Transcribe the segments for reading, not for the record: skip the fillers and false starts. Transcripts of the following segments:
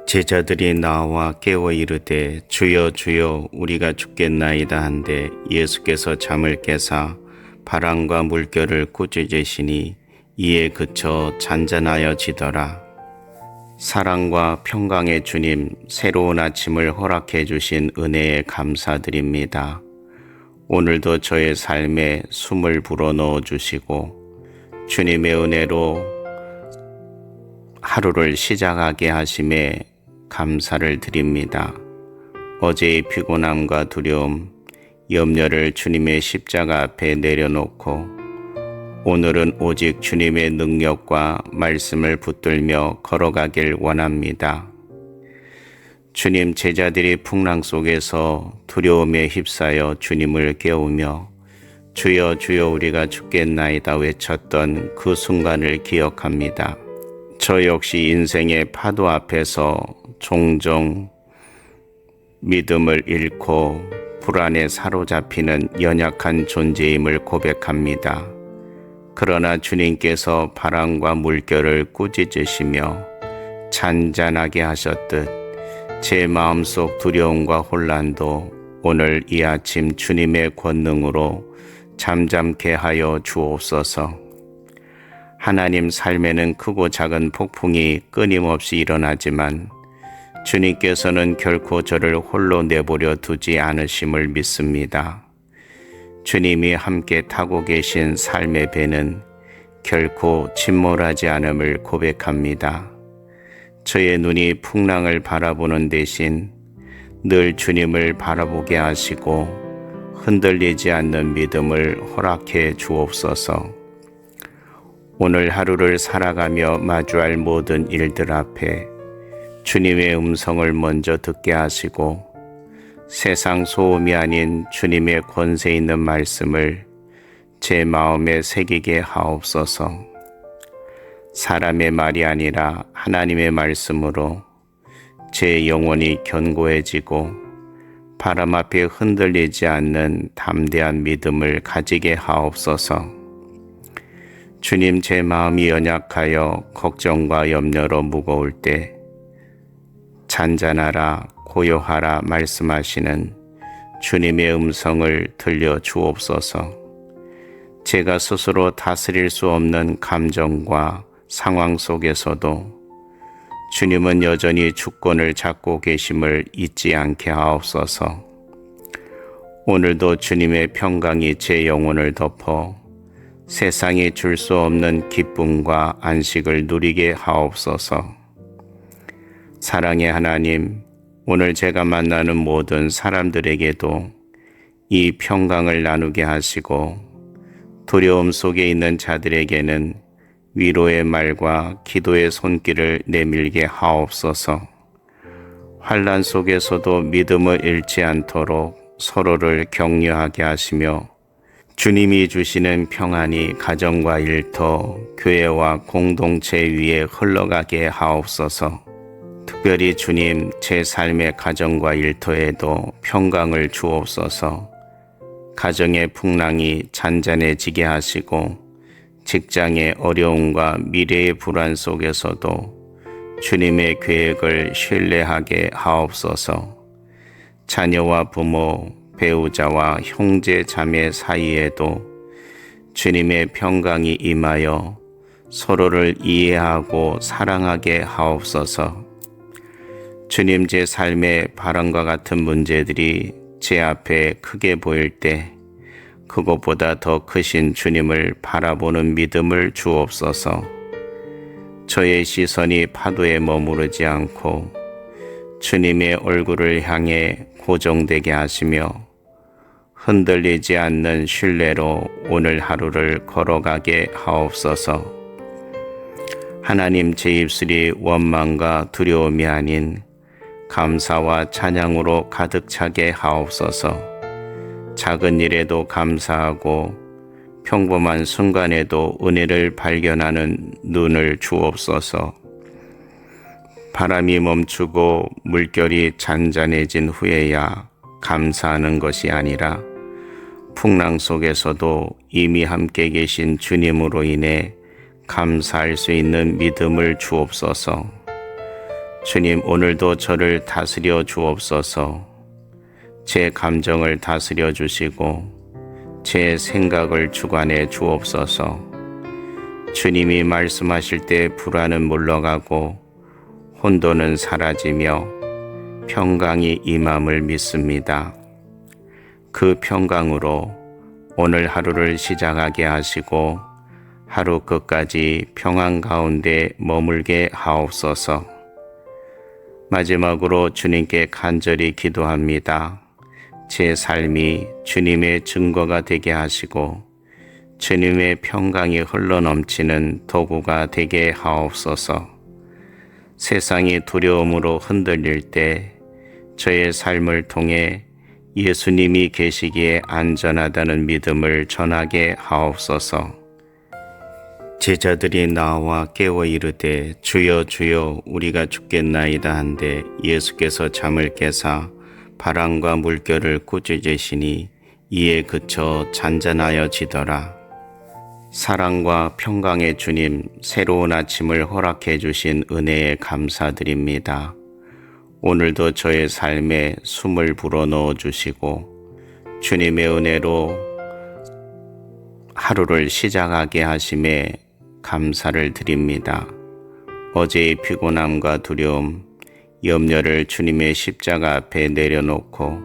제자들이 나와 깨어 이르되 주여 주여 우리가 죽겠나이다 한데 예수께서 잠을 깨사 바람과 물결을 꾸짖으시니 이에 그쳐 잔잔하여지더라. 사랑과 평강의 주님, 새로운 아침을 허락해 주신 은혜에 감사드립니다. 오늘도 저의 삶에 숨을 불어넣어 주시고 주님의 은혜로 하루를 시작하게 하심에 감사를 드립니다. 어제의 피곤함과 두려움, 염려를 주님의 십자가 앞에 내려놓고 오늘은 오직 주님의 능력과 말씀을 붙들며 걸어가길 원합니다. 주님, 제자들이 풍랑 속에서 두려움에 휩싸여 주님을 깨우며 주여 주여 우리가 죽겠나이다 외쳤던 그 순간을 기억합니다. 저 역시 인생의 파도 앞에서 종종 믿음을 잃고 불안에 사로잡히는 연약한 존재임을 고백합니다. 그러나 주님께서 바람과 물결을 꾸짖으시며 잔잔하게 하셨듯 제 마음속 두려움과 혼란도 오늘 이 아침 주님의 권능으로 잠잠케 하여 주옵소서. 하나님, 삶에는 크고 작은 폭풍이 끊임없이 일어나지만 주님께서는 결코 저를 홀로 내버려 두지 않으심을 믿습니다. 주님이 함께 타고 계신 삶의 배는 결코 침몰하지 않음을 고백합니다. 저의 눈이 풍랑을 바라보는 대신 늘 주님을 바라보게 하시고 흔들리지 않는 믿음을 허락해 주옵소서. 오늘 하루를 살아가며 마주할 모든 일들 앞에 주님의 음성을 먼저 듣게 하시고 세상 소음이 아닌 주님의 권세 있는 말씀을 제 마음에 새기게 하옵소서. 사람의 말이 아니라 하나님의 말씀으로 제 영혼이 견고해지고 바람 앞에 흔들리지 않는 담대한 믿음을 가지게 하옵소서. 주님, 제 마음이 연약하여 걱정과 염려로 무거울 때 잔잔하라 고요하라 말씀하시는 주님의 음성을 들려 주옵소서. 제가 스스로 다스릴 수 없는 감정과 상황 속에서도 주님은 여전히 주권을 잡고 계심을 잊지 않게 하옵소서. 오늘도 주님의 평강이 제 영혼을 덮어 세상이 줄 수 없는 기쁨과 안식을 누리게 하옵소서. 사랑의 하나님, 오늘 제가 만나는 모든 사람들에게도 이 평강을 나누게 하시고 두려움 속에 있는 자들에게는 위로의 말과 기도의 손길을 내밀게 하옵소서. 환난 속에서도 믿음을 잃지 않도록 서로를 격려하게 하시며 주님이 주시는 평안이 가정과 일터, 교회와 공동체 위에 흘러가게 하옵소서. 특별히 주님, 제 삶의 가정과 일터에도 평강을 주옵소서. 가정의 풍랑이 잔잔해지게 하시고 직장의 어려움과 미래의 불안 속에서도 주님의 계획을 신뢰하게 하옵소서. 자녀와 부모, 배우자와 형제 자매 사이에도 주님의 평강이 임하여 서로를 이해하고 사랑하게 하옵소서. 주님, 제 삶의 바람과 같은 문제들이 제 앞에 크게 보일 때 그것보다 더 크신 주님을 바라보는 믿음을 주옵소서. 저의 시선이 파도에 머무르지 않고 주님의 얼굴을 향해 고정되게 하시며 흔들리지 않는 신뢰로 오늘 하루를 걸어가게 하옵소서. 하나님, 제 입술이 원망과 두려움이 아닌 감사와 찬양으로 가득 차게 하옵소서. 작은 일에도 감사하고 평범한 순간에도 은혜를 발견하는 눈을 주옵소서. 바람이 멈추고 물결이 잔잔해진 후에야 감사하는 것이 아니라 풍랑 속에서도 이미 함께 계신 주님으로 인해 감사할 수 있는 믿음을 주옵소서. 주님, 오늘도 저를 다스려 주옵소서. 제 감정을 다스려 주시고 제 생각을 주관해 주옵소서. 주님이 말씀하실 때 불안은 물러가고 혼돈은 사라지며 평강이 임함을 믿습니다. 그 평강으로 오늘 하루를 시작하게 하시고 하루 끝까지 평안 가운데 머물게 하옵소서. 마지막으로 주님께 간절히 기도합니다. 제 삶이 주님의 증거가 되게 하시고 주님의 평강이 흘러넘치는 도구가 되게 하옵소서. 세상이 두려움으로 흔들릴 때 저의 삶을 통해 예수님이 계시기에 안전하다는 믿음을 전하게 하옵소서. 제자들이 나와 깨워 이르되 주여 주여 우리가 죽겠나이다 한데 예수께서 잠을 깨사 바람과 물결을 꾸짖으시니 이에 그쳐 잔잔하여지더라. 사랑과 평강의 주님, 새로운 아침을 허락해 주신 은혜에 감사드립니다. 오늘도 저의 삶에 숨을 불어넣어 주시고 주님의 은혜로 하루를 시작하게 하심에 감사를 드립니다. 어제의 피곤함과 두려움, 염려를 주님의 십자가 앞에 내려놓고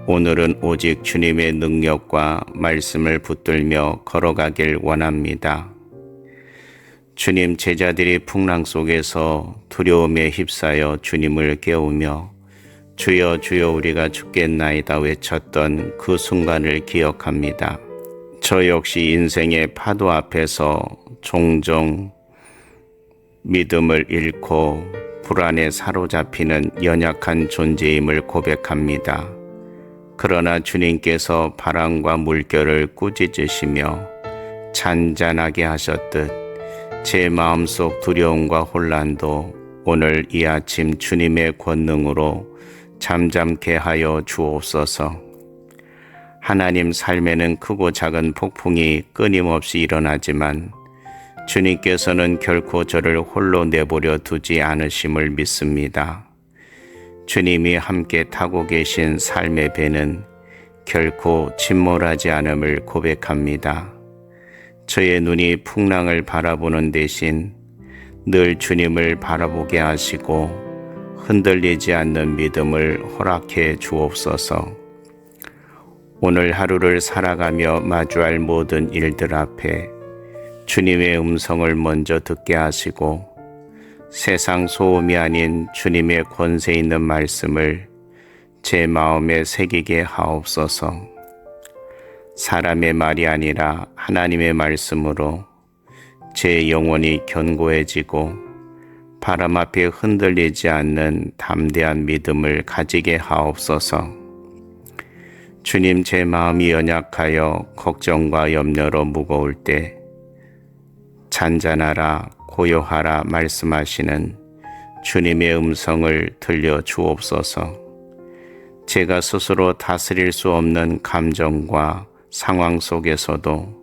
오늘은 오직 주님의 능력과 말씀을 붙들며 걸어가길 원합니다. 주님, 제자들이 풍랑 속에서 두려움에 휩싸여 주님을 깨우며 주여 주여 우리가 죽겠나이다 외쳤던 그 순간을 기억합니다. 저 역시 인생의 파도 앞에서 종종 믿음을 잃고 불안에 사로잡히는 연약한 존재임을 고백합니다. 그러나 주님께서 바람과 물결을 꾸짖으시며 잔잔하게 하셨듯 제 마음속 두려움과 혼란도 오늘 이 아침 주님의 권능으로 잠잠케 하여 주옵소서. 하나님, 삶에는 크고 작은 폭풍이 끊임없이 일어나지만 주님께서는 결코 저를 홀로 내버려 두지 않으심을 믿습니다. 주님이 함께 타고 계신 삶의 배는 결코 침몰하지 않음을 고백합니다. 저의 눈이 풍랑을 바라보는 대신 늘 주님을 바라보게 하시고 흔들리지 않는 믿음을 허락해 주옵소서. 오늘 하루를 살아가며 마주할 모든 일들 앞에 주님의 음성을 먼저 듣게 하시고 세상 소음이 아닌 주님의 권세 있는 말씀을 제 마음에 새기게 하옵소서. 사람의 말이 아니라 하나님의 말씀으로 제 영혼이 견고해지고 바람 앞에 흔들리지 않는 담대한 믿음을 가지게 하옵소서. 주님, 제 마음이 연약하여 걱정과 염려로 무거울 때 잔잔하라 고요하라 말씀하시는 주님의 음성을 들려 주옵소서. 제가 스스로 다스릴 수 없는 감정과 상황 속에서도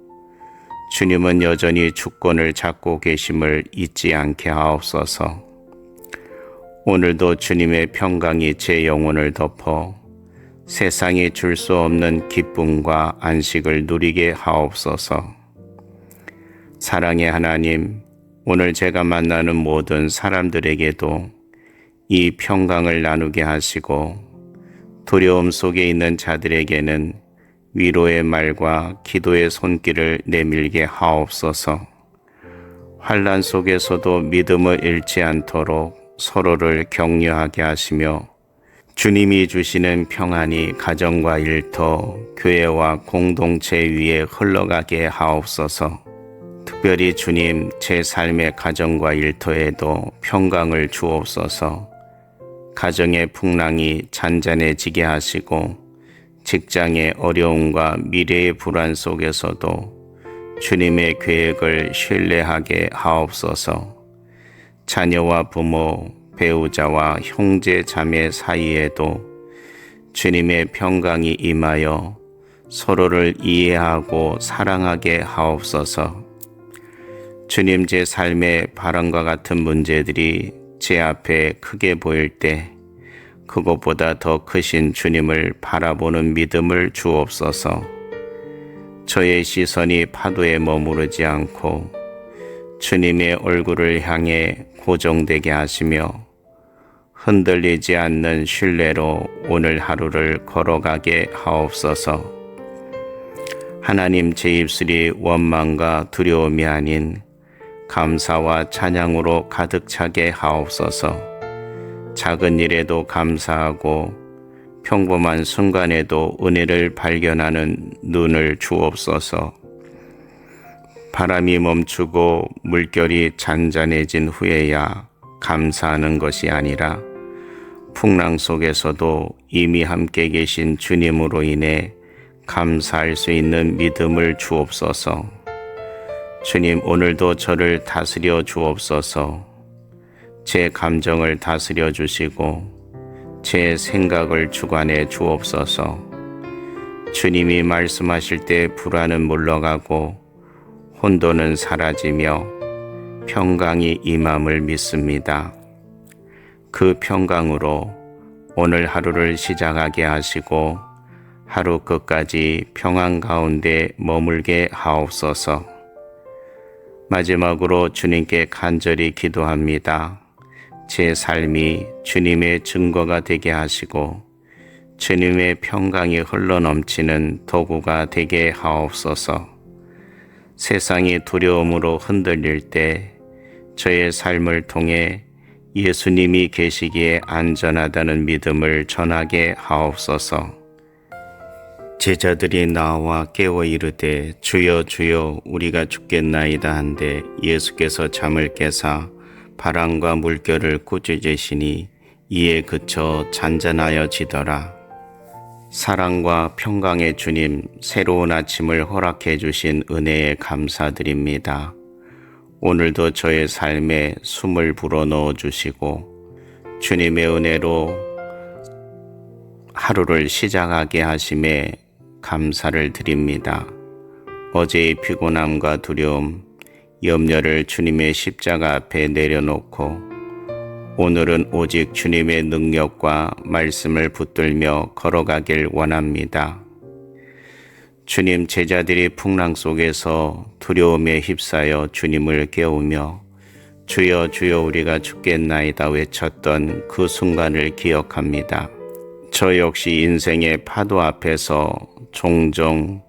주님은 여전히 주권을 잡고 계심을 잊지 않게 하옵소서. 오늘도 주님의 평강이 제 영혼을 덮어 세상이 줄 수 없는 기쁨과 안식을 누리게 하옵소서. 사랑의 하나님, 오늘 제가 만나는 모든 사람들에게도 이 평강을 나누게 하시고 두려움 속에 있는 자들에게는 위로의 말과 기도의 손길을 내밀게 하옵소서. 환난 속에서도 믿음을 잃지 않도록 서로를 격려하게 하시며 주님이 주시는 평안이 가정과 일터, 교회와 공동체 위에 흘러가게 하옵소서. 특별히 주님, 제 삶의 가정과 일터에도 평강을 주옵소서. 가정의 풍랑이 잔잔해지게 하시고 직장의 어려움과 미래의 불안 속에서도 주님의 계획을 신뢰하게 하옵소서. 자녀와 부모, 배우자와 형제 자매 사이에도 주님의 평강이 임하여 서로를 이해하고 사랑하게 하옵소서. 주님, 제 삶의 바람과 같은 문제들이 제 앞에 크게 보일 때 그것보다 더 크신 주님을 바라보는 믿음을 주옵소서. 저의 시선이 파도에 머무르지 않고 주님의 얼굴을 향해 고정되게 하시며 흔들리지 않는 신뢰로 오늘 하루를 걸어가게 하옵소서. 하나님, 제 입술이 원망과 두려움이 아닌 감사와 찬양으로 가득 차게 하옵소서. 작은 일에도 감사하고 평범한 순간에도 은혜를 발견하는 눈을 주옵소서. 바람이 멈추고 물결이 잔잔해진 후에야 감사하는 것이 아니라 풍랑 속에서도 이미 함께 계신 주님으로 인해 감사할 수 있는 믿음을 주옵소서. 주님, 오늘도 저를 다스려 주옵소서. 제 감정을 다스려 주시고 제 생각을 주관해 주옵소서. 주님이 말씀하실 때 불안은 물러가고 혼돈은 사라지며 평강이 임함을 믿습니다. 그 평강으로 오늘 하루를 시작하게 하시고 하루 끝까지 평안 가운데 머물게 하옵소서. 마지막으로 주님께 간절히 기도합니다. 제 삶이 주님의 증거가 되게 하시고 주님의 평강이 흘러넘치는 도구가 되게 하옵소서. 세상이 두려움으로 흔들릴 때 저의 삶을 통해 예수님이 계시기에 안전하다는 믿음을 전하게 하옵소서. 제자들이 나와 깨워 이르되 주여 주여 우리가 죽겠나이다 한데 예수께서 잠을 깨사 바람과 물결을 꾸짖으시니 이에 그쳐 잔잔하여지더라. 사랑과 평강의 주님, 새로운 아침을 허락해 주신 은혜에 감사드립니다. 오늘도 저의 삶에 숨을 불어넣어 주시고 주님의 은혜로 하루를 시작하게 하심에 감사를 드립니다. 어제의 피곤함과 두려움, 염려를 주님의 십자가 앞에 내려놓고 오늘은 오직 주님의 능력과 말씀을 붙들며 걸어가길 원합니다. 주님, 제자들이 풍랑 속에서 두려움에 휩싸여 주님을 깨우며 주여 주여 우리가 죽겠나이다 외쳤던 그 순간을 기억합니다. 저 역시 인생의 파도 앞에서 종종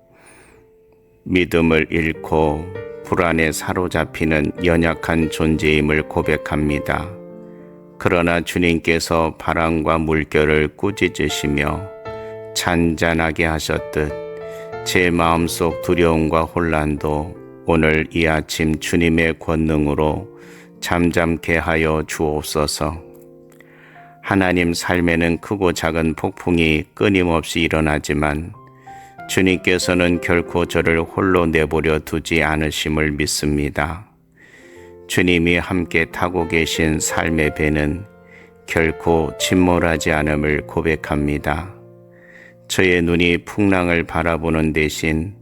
믿음을 잃고 불안에 사로잡히는 연약한 존재임을 고백합니다. 그러나 주님께서 바람과 물결을 꾸짖으시며 잔잔하게 하셨듯 제 마음속 두려움과 혼란도 오늘 이 아침 주님의 권능으로 잠잠케 하여 주옵소서. 하나님, 삶에는 크고 작은 폭풍이 끊임없이 일어나지만 주님께서는 결코 저를 홀로 내버려 두지 않으심을 믿습니다. 주님이 함께 타고 계신 삶의 배는 결코 침몰하지 않음을 고백합니다. 저의 눈이 풍랑을 바라보는 대신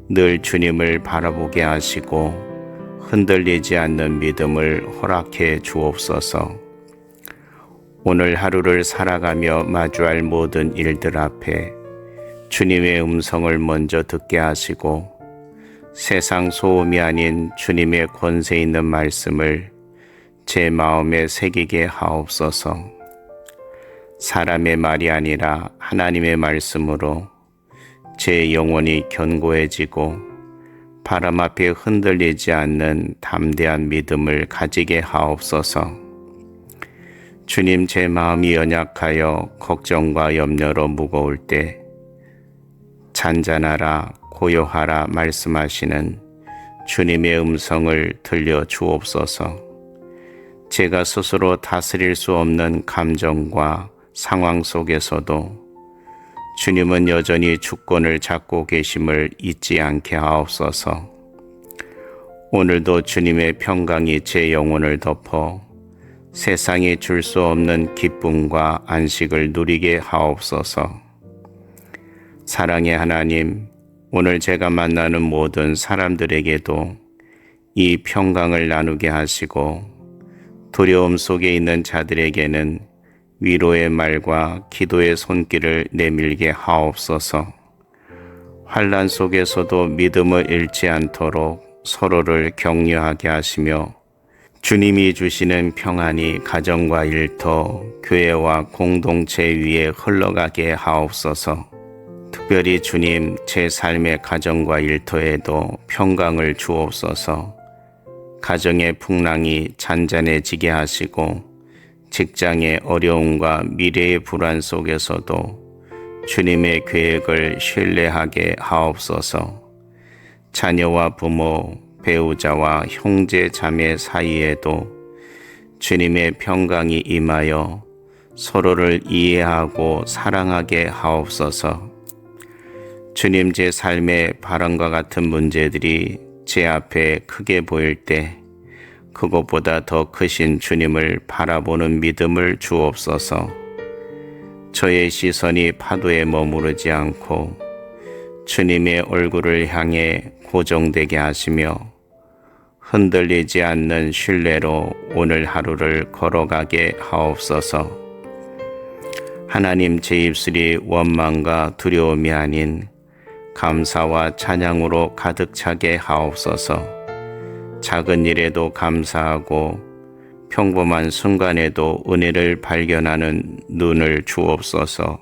늘 주님을 바라보게 하시고 흔들리지 않는 믿음을 허락해 주옵소서. 오늘 하루를 살아가며 마주할 모든 일들 앞에 주님의 음성을 먼저 듣게 하시고 세상 소음이 아닌 주님의 권세 있는 말씀을 제 마음에 새기게 하옵소서. 사람의 말이 아니라 하나님의 말씀으로 제 영혼이 견고해지고 바람 앞에 흔들리지 않는 담대한 믿음을 가지게 하옵소서. 주님, 제 마음이 연약하여 걱정과 염려로 무거울 때 잔잔하라 고요하라 말씀하시는 주님의 음성을 들려 주옵소서. 제가 스스로 다스릴 수 없는 감정과 상황 속에서도 주님은 여전히 주권을 잡고 계심을 잊지 않게 하옵소서. 오늘도 주님의 평강이 제 영혼을 덮어 세상이 줄 수 없는 기쁨과 안식을 누리게 하옵소서. 사랑의 하나님, 오늘 제가 만나는 모든 사람들에게도 이 평강을 나누게 하시고 두려움 속에 있는 자들에게는 위로의 말과 기도의 손길을 내밀게 하옵소서. 환난 속에서도 믿음을 잃지 않도록 서로를 격려하게 하시며 주님이 주시는 평안이 가정과 일터, 교회와 공동체 위에 흘러가게 하옵소서. 특별히 주님, 제 삶의 가정과 일터에도 평강을 주옵소서. 가정의 풍랑이 잔잔해지게 하시고 직장의 어려움과 미래의 불안 속에서도 주님의 계획을 신뢰하게 하옵소서. 자녀와 부모, 배우자와 형제 자매 사이에도 주님의 평강이 임하여 서로를 이해하고 사랑하게 하옵소서. 주님, 제 삶의 바람과 같은 문제들이 제 앞에 크게 보일 때 그것보다 더 크신 주님을 바라보는 믿음을 주옵소서. 저의 시선이 파도에 머무르지 않고 주님의 얼굴을 향해 고정되게 하시며 흔들리지 않는 신뢰로 오늘 하루를 걸어가게 하옵소서. 하나님, 제 입술이 원망과 두려움이 아닌 감사와 찬양으로 가득 차게 하옵소서. 작은 일에도 감사하고 평범한 순간에도 은혜를 발견하는 눈을 주옵소서.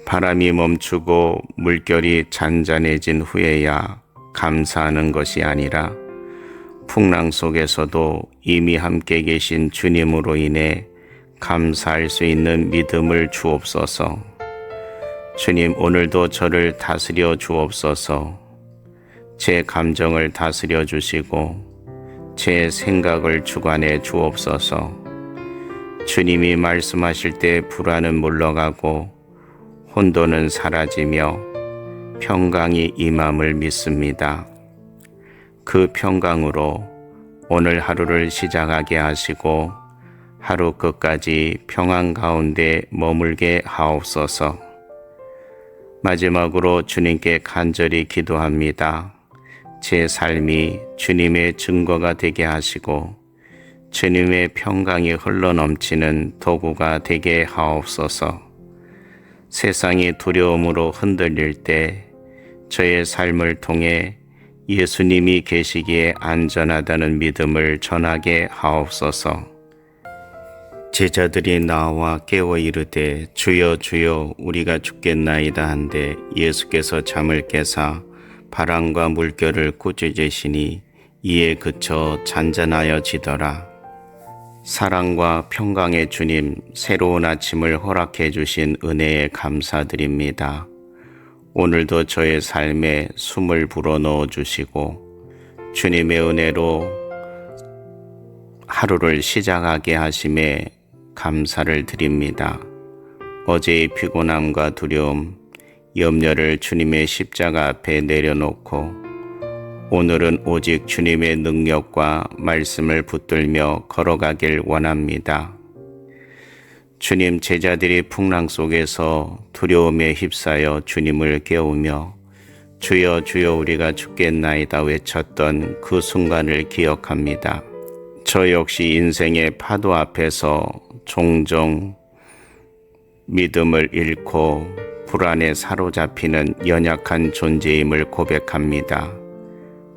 바람이 멈추고 물결이 잔잔해진 후에야 감사하는 것이 아니라 풍랑 속에서도 이미 함께 계신 주님으로 인해 감사할 수 있는 믿음을 주옵소서. 주님, 오늘도 저를 다스려 주옵소서. 제 감정을 다스려 주시고 제 생각을 주관해 주옵소서. 주님이 말씀하실 때 불안은 물러가고 혼돈은 사라지며 평강이 임함을 믿습니다. 그 평강으로 오늘 하루를 시작하게 하시고 하루 끝까지 평안 가운데 머물게 하옵소서. 마지막으로 주님께 간절히 기도합니다. 제 삶이 주님의 증거가 되게 하시고 주님의 평강이 흘러넘치는 도구가 되게 하옵소서. 세상이 두려움으로 흔들릴 때 저의 삶을 통해 예수님이 계시기에 안전하다는 믿음을 전하게 하옵소서. 제자들이 나와 깨워 이르되 주여 주여 우리가 죽겠나이다 한데 예수께서 잠을 깨사 바람과 물결을 꾸짖으시니 이에 그쳐 잔잔하여지더라. 사랑과 평강의 주님, 새로운 아침을 허락해 주신 은혜에 감사드립니다. 오늘도 저의 삶에 숨을 불어넣어 주시고 주님의 은혜로 하루를 시작하게 하심에 감사를 드립니다. 어제의 피곤함과 두려움, 염려를 주님의 십자가 앞에 내려놓고 오늘은 오직 주님의 능력과 말씀을 붙들며 걸어가길 원합니다. 주님, 제자들이 풍랑 속에서 두려움에 휩싸여 주님을 깨우며 주여 주여 우리가 죽겠나이다 외쳤던 그 순간을 기억합니다. 저 역시 인생의 파도 앞에서 종종 믿음을 잃고 불안에 사로잡히는 연약한 존재임을 고백합니다.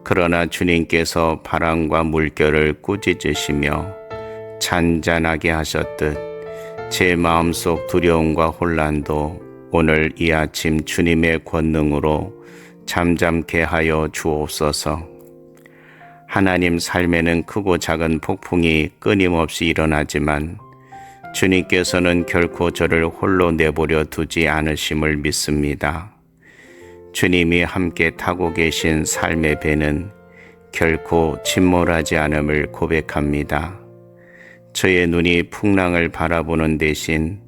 그러나 주님께서 바람과 물결을 꾸짖으시며 잔잔하게 하셨듯 제 마음속 두려움과 혼란도 오늘 이 아침 주님의 권능으로 잠잠케 하여 주옵소서. 하나님, 삶에는 크고 작은 폭풍이 끊임없이 일어나지만 주님께서는 결코 저를 홀로 내버려 두지 않으심을 믿습니다. 주님이 함께 타고 계신 삶의 배는 결코 침몰하지 않음을 고백합니다. 저의 눈이 풍랑을 바라보는 대신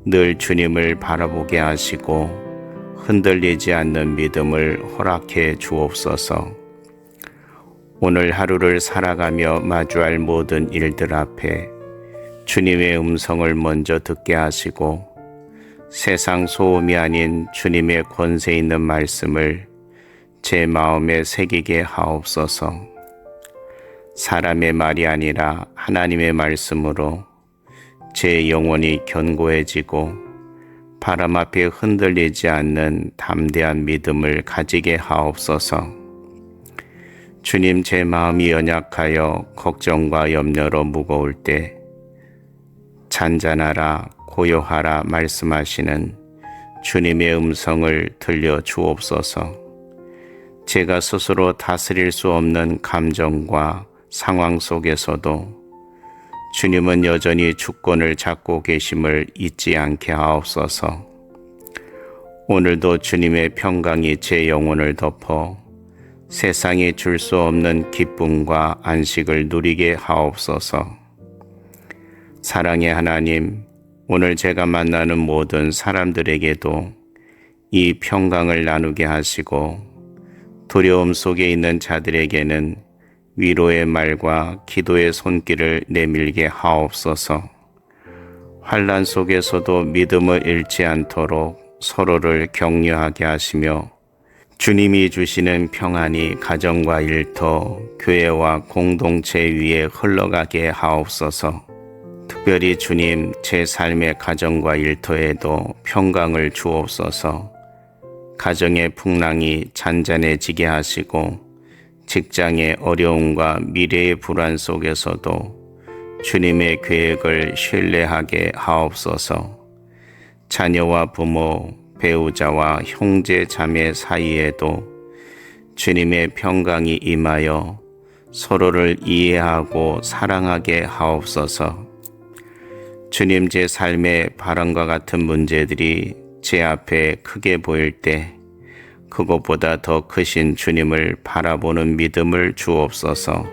늘 주님을 바라보게 하시고 흔들리지 않는 믿음을 허락해 주옵소서. 오늘 하루를 살아가며 마주할 모든 일들 앞에 주님의 음성을 먼저 듣게 하시고 세상 소음이 아닌 주님의 권세 있는 말씀을 제 마음에 새기게 하옵소서. 사람의 말이 아니라 하나님의 말씀으로 제 영혼이 견고해지고 바람 앞에 흔들리지 않는 담대한 믿음을 가지게 하옵소서. 주님, 제 마음이 연약하여 걱정과 염려로 무거울 때 잔잔하라 고요하라 말씀하시는 주님의 음성을 들려 주옵소서. 제가 스스로 다스릴 수 없는 감정과 상황 속에서도 주님은 여전히 주권을 잡고 계심을 잊지 않게 하옵소서. 오늘도 주님의 평강이 제 영혼을 덮어 세상이 줄 수 없는 기쁨과 안식을 누리게 하옵소서. 사랑의 하나님, 오늘 제가 만나는 모든 사람들에게도 이 평강을 나누게 하시고 두려움 속에 있는 자들에게는 위로의 말과 기도의 손길을 내밀게 하옵소서. 환난 속에서도 믿음을 잃지 않도록 서로를 격려하게 하시며 주님이 주시는 평안이 가정과 일터, 교회와 공동체 위에 흘러가게 하옵소서. 특별히 주님, 제 삶의 가정과 일터에도 평강을 주옵소서. 가정의 풍랑이 잔잔해지게 하시고 직장의 어려움과 미래의 불안 속에서도 주님의 계획을 신뢰하게 하옵소서. 자녀와 부모, 배우자와 형제 자매 사이에도 주님의 평강이 임하여 서로를 이해하고 사랑하게 하옵소서. 주님, 제 삶의 바람과 같은 문제들이 제 앞에 크게 보일 때 그것보다 더 크신 주님을 바라보는 믿음을 주옵소서.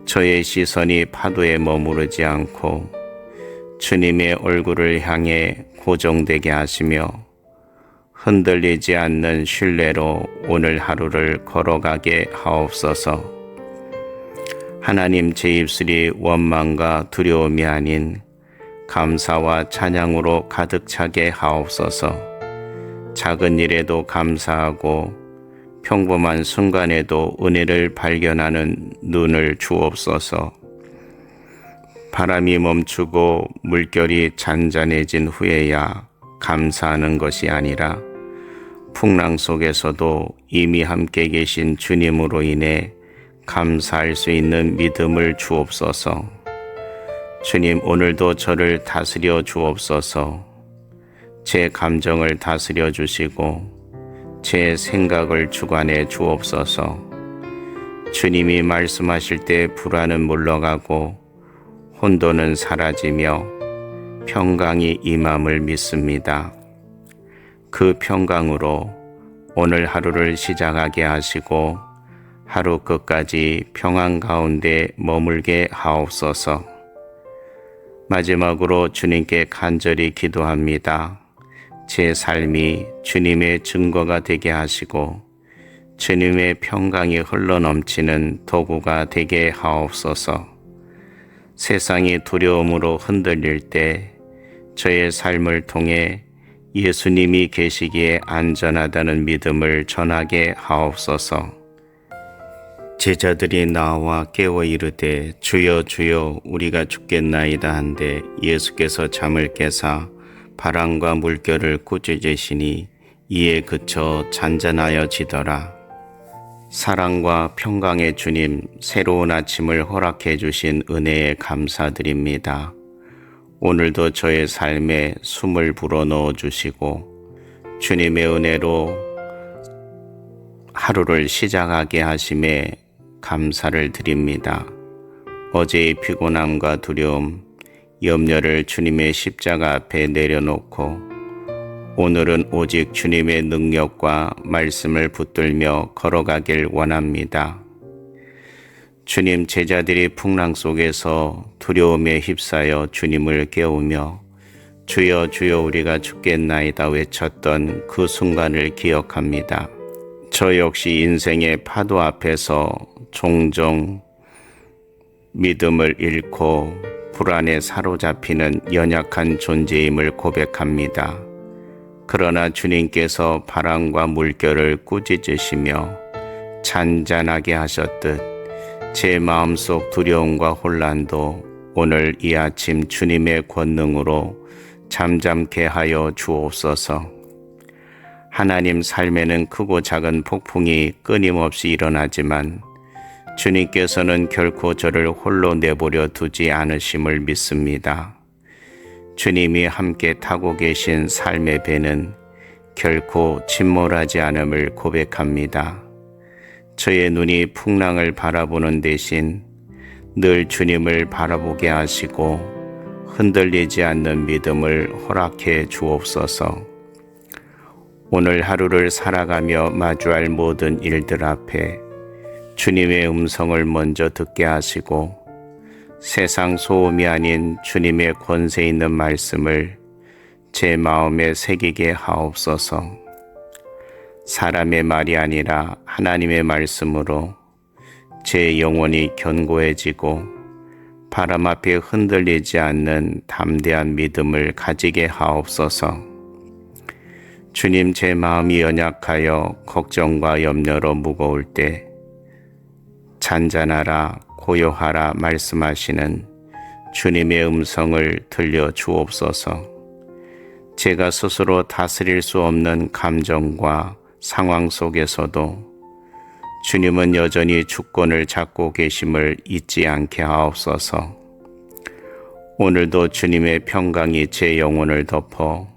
저의 시선이 파도에 머무르지 않고 주님의 얼굴을 향해 고정되게 하시며 흔들리지 않는 신뢰로 오늘 하루를 걸어가게 하옵소서. 하나님, 제 입술이 원망과 두려움이 아닌 감사와 찬양으로 가득 차게 하옵소서. 작은 일에도 감사하고 평범한 순간에도 은혜를 발견하는 눈을 주옵소서. 바람이 멈추고 물결이 잔잔해진 후에야 감사하는 것이 아니라 풍랑 속에서도 이미 함께 계신 주님으로 인해 감사할 수 있는 믿음을 주옵소서. 주님, 오늘도 저를 다스려 주옵소서. 제 감정을 다스려 주시고 제 생각을 주관해 주옵소서. 주님이 말씀하실 때 불안은 물러가고 혼돈은 사라지며 평강이 임함을 믿습니다. 그 평강으로 오늘 하루를 시작하게 하시고 하루 끝까지 평안 가운데 머물게 하옵소서. 마지막으로 주님께 간절히 기도합니다. 제 삶이 주님의 증거가 되게 하시고 주님의 평강이 흘러넘치는 도구가 되게 하옵소서. 세상이 두려움으로 흔들릴 때 저의 삶을 통해 예수님이 계시기에 안전하다는 믿음을 전하게 하옵소서. 제자들이 나와 깨워 이르되 주여 주여 우리가 죽겠나이다 한데 예수께서 잠을 깨사 바람과 물결을 꾸짖으시니 이에 그쳐 잔잔하여지더라. 사랑과 평강의 주님, 새로운 아침을 허락해 주신 은혜에 감사드립니다. 오늘도 저의 삶에 숨을 불어넣어 주시고 주님의 은혜로 하루를 시작하게 하심에 감사를 드립니다. 어제의 피곤함과 두려움, 염려를 주님의 십자가 앞에 내려놓고 오늘은 오직 주님의 능력과 말씀을 붙들며 걸어가길 원합니다. 주님, 제자들이 풍랑 속에서 두려움에 휩싸여 주님을 깨우며 주여 주여 우리가 죽겠나이다 외쳤던 그 순간을 기억합니다. 저 역시 인생의 파도 앞에서 종종 믿음을 잃고 불안에 사로잡히는 연약한 존재임을 고백합니다. 그러나 주님께서 바람과 물결을 꾸짖으시며 잔잔하게 하셨듯 제 마음속 두려움과 혼란도 오늘 이 아침 주님의 권능으로 잠잠케 하여 주옵소서. 하나님, 삶에는 크고 작은 폭풍이 끊임없이 일어나지만 주님께서는 결코 저를 홀로 내버려 두지 않으심을 믿습니다. 주님이 함께 타고 계신 삶의 배는 결코 침몰하지 않음을 고백합니다. 저의 눈이 풍랑을 바라보는 대신 늘 주님을 바라보게 하시고 흔들리지 않는 믿음을 허락해 주옵소서. 오늘 하루를 살아가며 마주할 모든 일들 앞에 주님의 음성을 먼저 듣게 하시고 세상 소음이 아닌 주님의 권세 있는 말씀을 제 마음에 새기게 하옵소서. 사람의 말이 아니라 하나님의 말씀으로 제 영혼이 견고해지고 바람 앞에 흔들리지 않는 담대한 믿음을 가지게 하옵소서. 주님, 제 마음이 연약하여 걱정과 염려로 무거울 때 잔잔하라 고요하라 말씀하시는 주님의 음성을 들려 주옵소서. 제가 스스로 다스릴 수 없는 감정과 상황 속에서도 주님은 여전히 주권을 잡고 계심을 잊지 않게 하옵소서. 오늘도 주님의 평강이 제 영혼을 덮어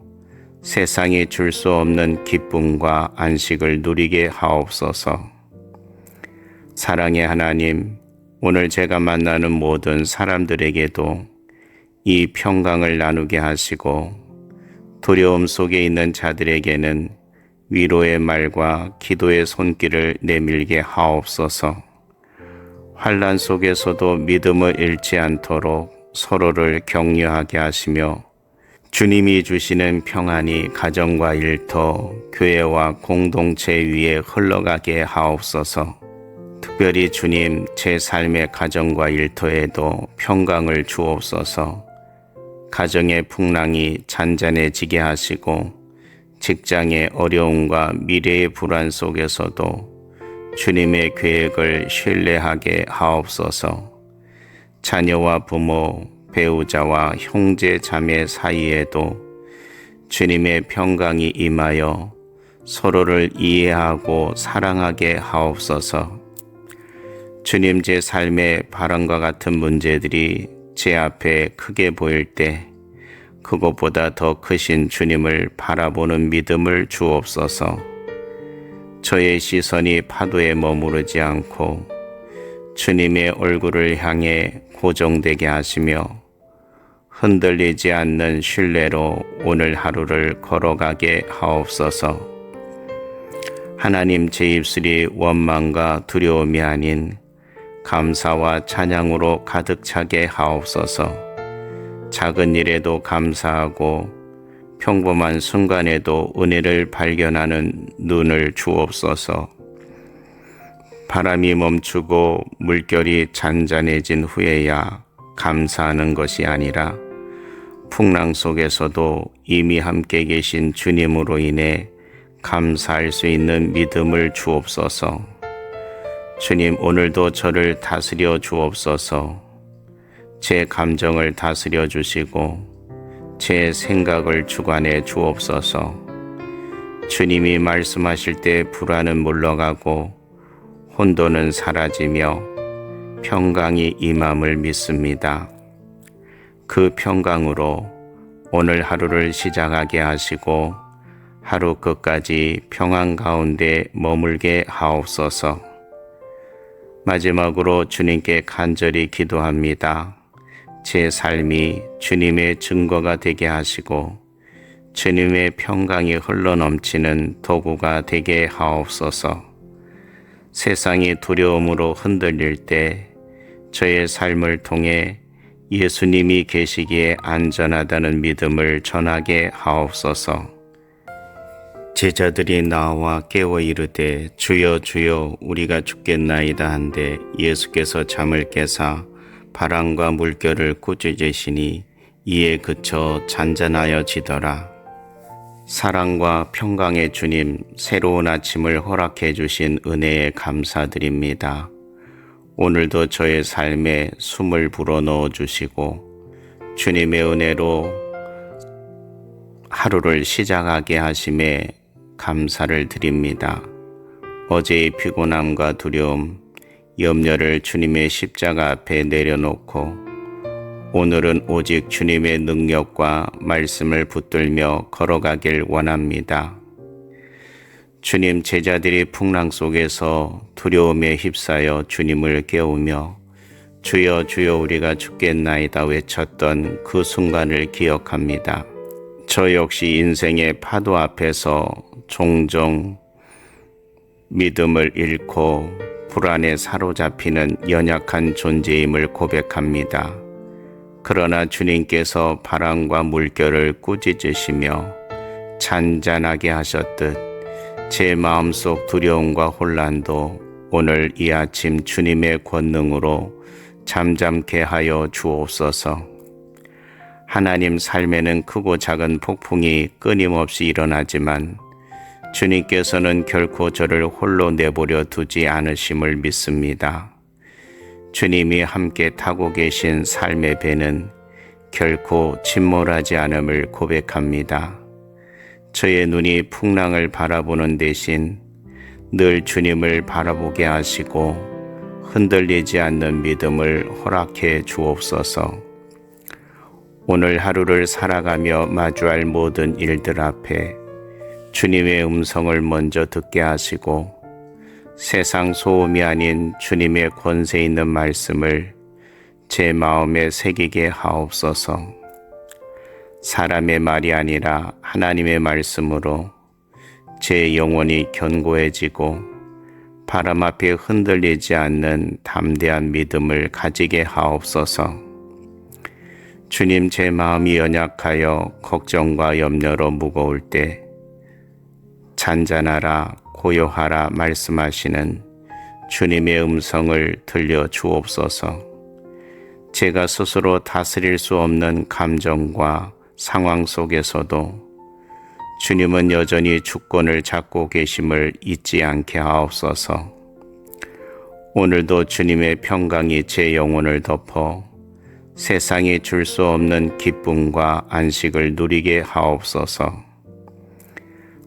세상이 줄 수 없는 기쁨과 안식을 누리게 하옵소서. 사랑의 하나님, 오늘 제가 만나는 모든 사람들에게도 이 평강을 나누게 하시고 두려움 속에 있는 자들에게는 위로의 말과 기도의 손길을 내밀게 하옵소서. 환난 속에서도 믿음을 잃지 않도록 서로를 격려하게 하시며 주님이 주시는 평안이 가정과 일터, 교회와 공동체 위에 흘러가게 하옵소서. 특별히 주님, 제 삶의 가정과 일터에도 평강을 주옵소서. 가정의 풍랑이 잔잔해지게 하시고 직장의 어려움과 미래의 불안 속에서도 주님의 계획을 신뢰하게 하옵소서. 자녀와 부모, 배우자와 형제 자매 사이에도 주님의 평강이 임하여 서로를 이해하고 사랑하게 하옵소서. 주님, 제 삶의 바람과 같은 문제들이 제 앞에 크게 보일 때 그것보다 더 크신 주님을 바라보는 믿음을 주옵소서. 저의 시선이 파도에 머무르지 않고 주님의 얼굴을 향해 고정되게 하시며 흔들리지 않는 신뢰로 오늘 하루를 걸어가게 하옵소서. 하나님, 제 입술이 원망과 두려움이 아닌 감사와 찬양으로 가득 차게 하옵소서. 작은 일에도 감사하고 평범한 순간에도 은혜를 발견하는 눈을 주옵소서. 바람이 멈추고 물결이 잔잔해진 후에야 감사하는 것이 아니라 풍랑 속에서도 이미 함께 계신 주님으로 인해 감사할 수 있는 믿음을 주옵소서. 주님, 오늘도 저를 다스려 주옵소서. 제 감정을 다스려 주시고 제 생각을 주관해 주옵소서. 주님이 말씀하실 때 불안은 물러가고 혼돈은 사라지며 평강이 임함을 믿습니다. 그 평강으로 오늘 하루를 시작하게 하시고 하루 끝까지 평안 가운데 머물게 하옵소서. 마지막으로 주님께 간절히 기도합니다. 제 삶이 주님의 증거가 되게 하시고 주님의 평강이 흘러넘치는 도구가 되게 하옵소서. 세상이 두려움으로 흔들릴 때 저의 삶을 통해 예수님이 계시기에 안전하다는 믿음을 전하게 하옵소서. 제자들이 나와 깨워 이르되 주여 주여 우리가 죽겠나이다 한데 예수께서 잠을 깨사 바람과 물결을 꾸짖으시니 이에 그쳐 잔잔하여지더라. 사랑과 평강의 주님, 새로운 아침을 허락해 주신 은혜에 감사드립니다. 오늘도 저의 삶에 숨을 불어넣어 주시고 주님의 은혜로 하루를 시작하게 하심에 감사를 드립니다. 어제의 피곤함과 두려움, 염려를 주님의 십자가 앞에 내려놓고 오늘은 오직 주님의 능력과 말씀을 붙들며 걸어가길 원합니다. 주님, 제자들이 풍랑 속에서 두려움에 휩싸여 주님을 깨우며 주여 주여 우리가 죽겠나이다 외쳤던 그 순간을 기억합니다. 저 역시 인생의 파도 앞에서 종종 믿음을 잃고 불안에 사로잡히는 연약한 존재임을 고백합니다. 그러나 주님께서 바람과 물결을 꾸짖으시며 잔잔하게 하셨듯 제 마음속 두려움과 혼란도 오늘 이 아침 주님의 권능으로 잠잠케 하여 주옵소서. 하나님, 삶에는 크고 작은 폭풍이 끊임없이 일어나지만 주님께서는 결코 저를 홀로 내버려 두지 않으심을 믿습니다. 주님이 함께 타고 계신 삶의 배는 결코 침몰하지 않음을 고백합니다. 저의 눈이 풍랑을 바라보는 대신 늘 주님을 바라보게 하시고 흔들리지 않는 믿음을 허락해 주옵소서. 오늘 하루를 살아가며 마주할 모든 일들 앞에 주님의 음성을 먼저 듣게 하시고 세상 소음이 아닌 주님의 권세 있는 말씀을 제 마음에 새기게 하옵소서. 사람의 말이 아니라 하나님의 말씀으로 제 영혼이 견고해지고 바람 앞에 흔들리지 않는 담대한 믿음을 가지게 하옵소서. 주님, 제 마음이 연약하여 걱정과 염려로 무거울 때 잔잔하라 고요하라 말씀하시는 주님의 음성을 들려 주옵소서. 제가 스스로 다스릴 수 없는 감정과 상황 속에서도 주님은 여전히 주권을 잡고 계심을 잊지 않게 하옵소서. 오늘도 주님의 평강이 제 영혼을 덮어 세상이 줄 수 없는 기쁨과 안식을 누리게 하옵소서.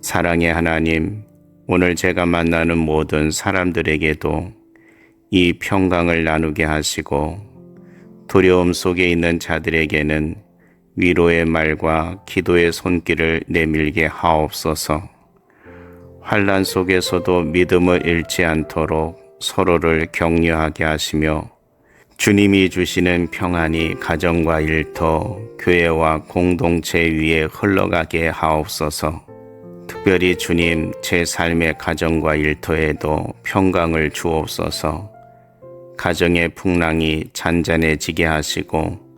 사랑의 하나님, 오늘 제가 만나는 모든 사람들에게도 이 평강을 나누게 하시고 두려움 속에 있는 자들에게는 위로의 말과 기도의 손길을 내밀게 하옵소서. 환난 속에서도 믿음을 잃지 않도록 서로를 격려하게 하시며 주님이 주시는 평안이 가정과 일터, 교회와 공동체 위에 흘러가게 하옵소서. 특별히 주님, 제 삶의 가정과 일터에도 평강을 주옵소서. 가정의 풍랑이 잔잔해지게 하시고